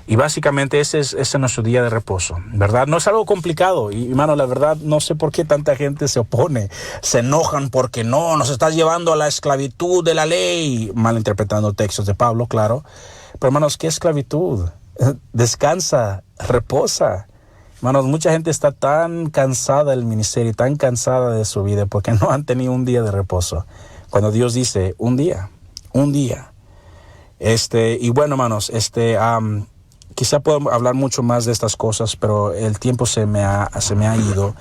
Y básicamente ese es nuestro día de reposo, ¿verdad? No es algo complicado. Y, hermano, la verdad, no sé por qué tanta gente se opone. Se enojan porque no, nos estás llevando a la esclavitud de la ley. Malinterpretando textos de Pablo, claro. Pero, hermanos, ¿qué esclavitud? Descansa, reposa. Hermanos, mucha gente está tan cansada del ministerio, tan cansada de su vida porque no han tenido un día de reposo. Cuando Dios dice, un día. Y bueno, hermanos, quizá puedo hablar mucho más de estas cosas, pero el tiempo se me ha ido.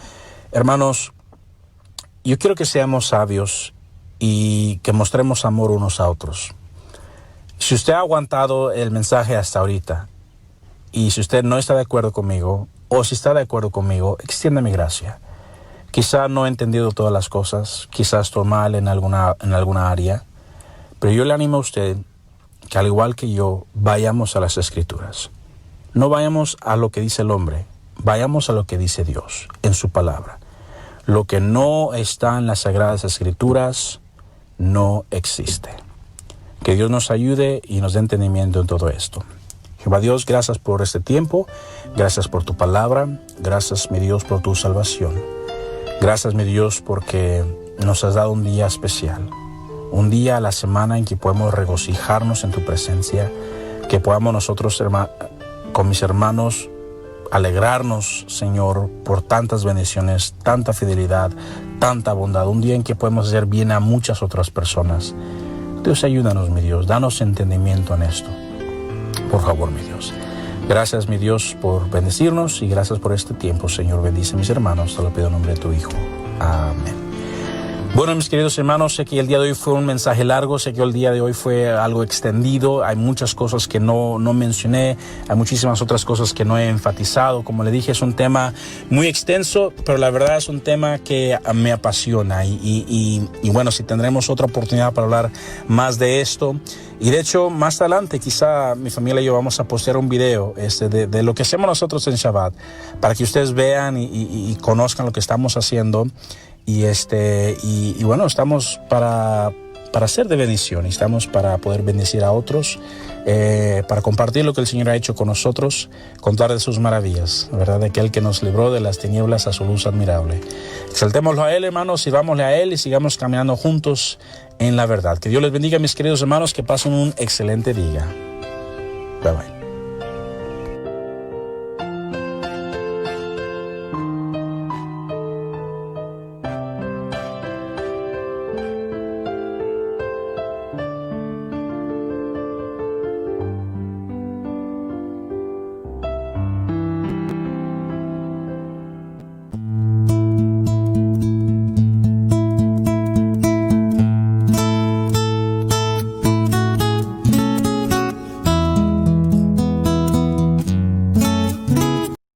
Hermanos, yo quiero que seamos sabios y que mostremos amor unos a otros. Si usted ha aguantado el mensaje hasta ahorita y si usted no está de acuerdo conmigo o si está de acuerdo conmigo, extienda mi gracia. Quizá no he entendido todas las cosas, quizás estoy mal en alguna área, pero yo le animo a usted que al igual que yo, vayamos a las Escrituras. No vayamos a lo que dice el hombre, vayamos a lo que dice Dios en su palabra. Lo que no está en las Sagradas Escrituras no existe. Que Dios nos ayude y nos dé entendimiento en todo esto. Jehová Dios, gracias por este tiempo, gracias por tu palabra, gracias mi Dios por tu salvación. Gracias mi Dios porque nos has dado un día especial, un día a la semana en que podemos regocijarnos en tu presencia, que podamos nosotros con mis hermanos alegrarnos, Señor, por tantas bendiciones, tanta fidelidad, tanta bondad, un día en que podemos hacer bien a muchas otras personas. Dios, ayúdanos mi Dios, danos entendimiento en esto. Por favor, mi Dios. Gracias, mi Dios, por bendecirnos y gracias por este tiempo, Señor. Bendice a mis hermanos. Te lo pido en nombre de tu Hijo. Amén. Bueno, mis queridos hermanos, sé que el día de hoy fue un mensaje largo, sé que el día de hoy fue algo extendido, hay muchas cosas que no mencioné, hay muchísimas otras cosas que no he enfatizado. Como le dije, es un tema muy extenso, pero la verdad es un tema que me apasiona y bueno, si tendremos otra oportunidad para hablar más de esto. Y de hecho, más adelante quizá mi familia y yo vamos a postear un video de lo que hacemos nosotros en Shabbat, para que ustedes vean y conozcan lo que estamos haciendo. Y bueno, estamos para ser de bendición, y estamos para poder bendecir a otros, para compartir lo que el Señor ha hecho con nosotros, contar de sus maravillas, ¿verdad? De aquel que nos libró de las tinieblas a su luz admirable. Exaltémoslo a Él, hermanos, sirvámosle a Él y sigamos caminando juntos en la verdad. Que Dios les bendiga, mis queridos hermanos, que pasen un excelente día. Bye bye.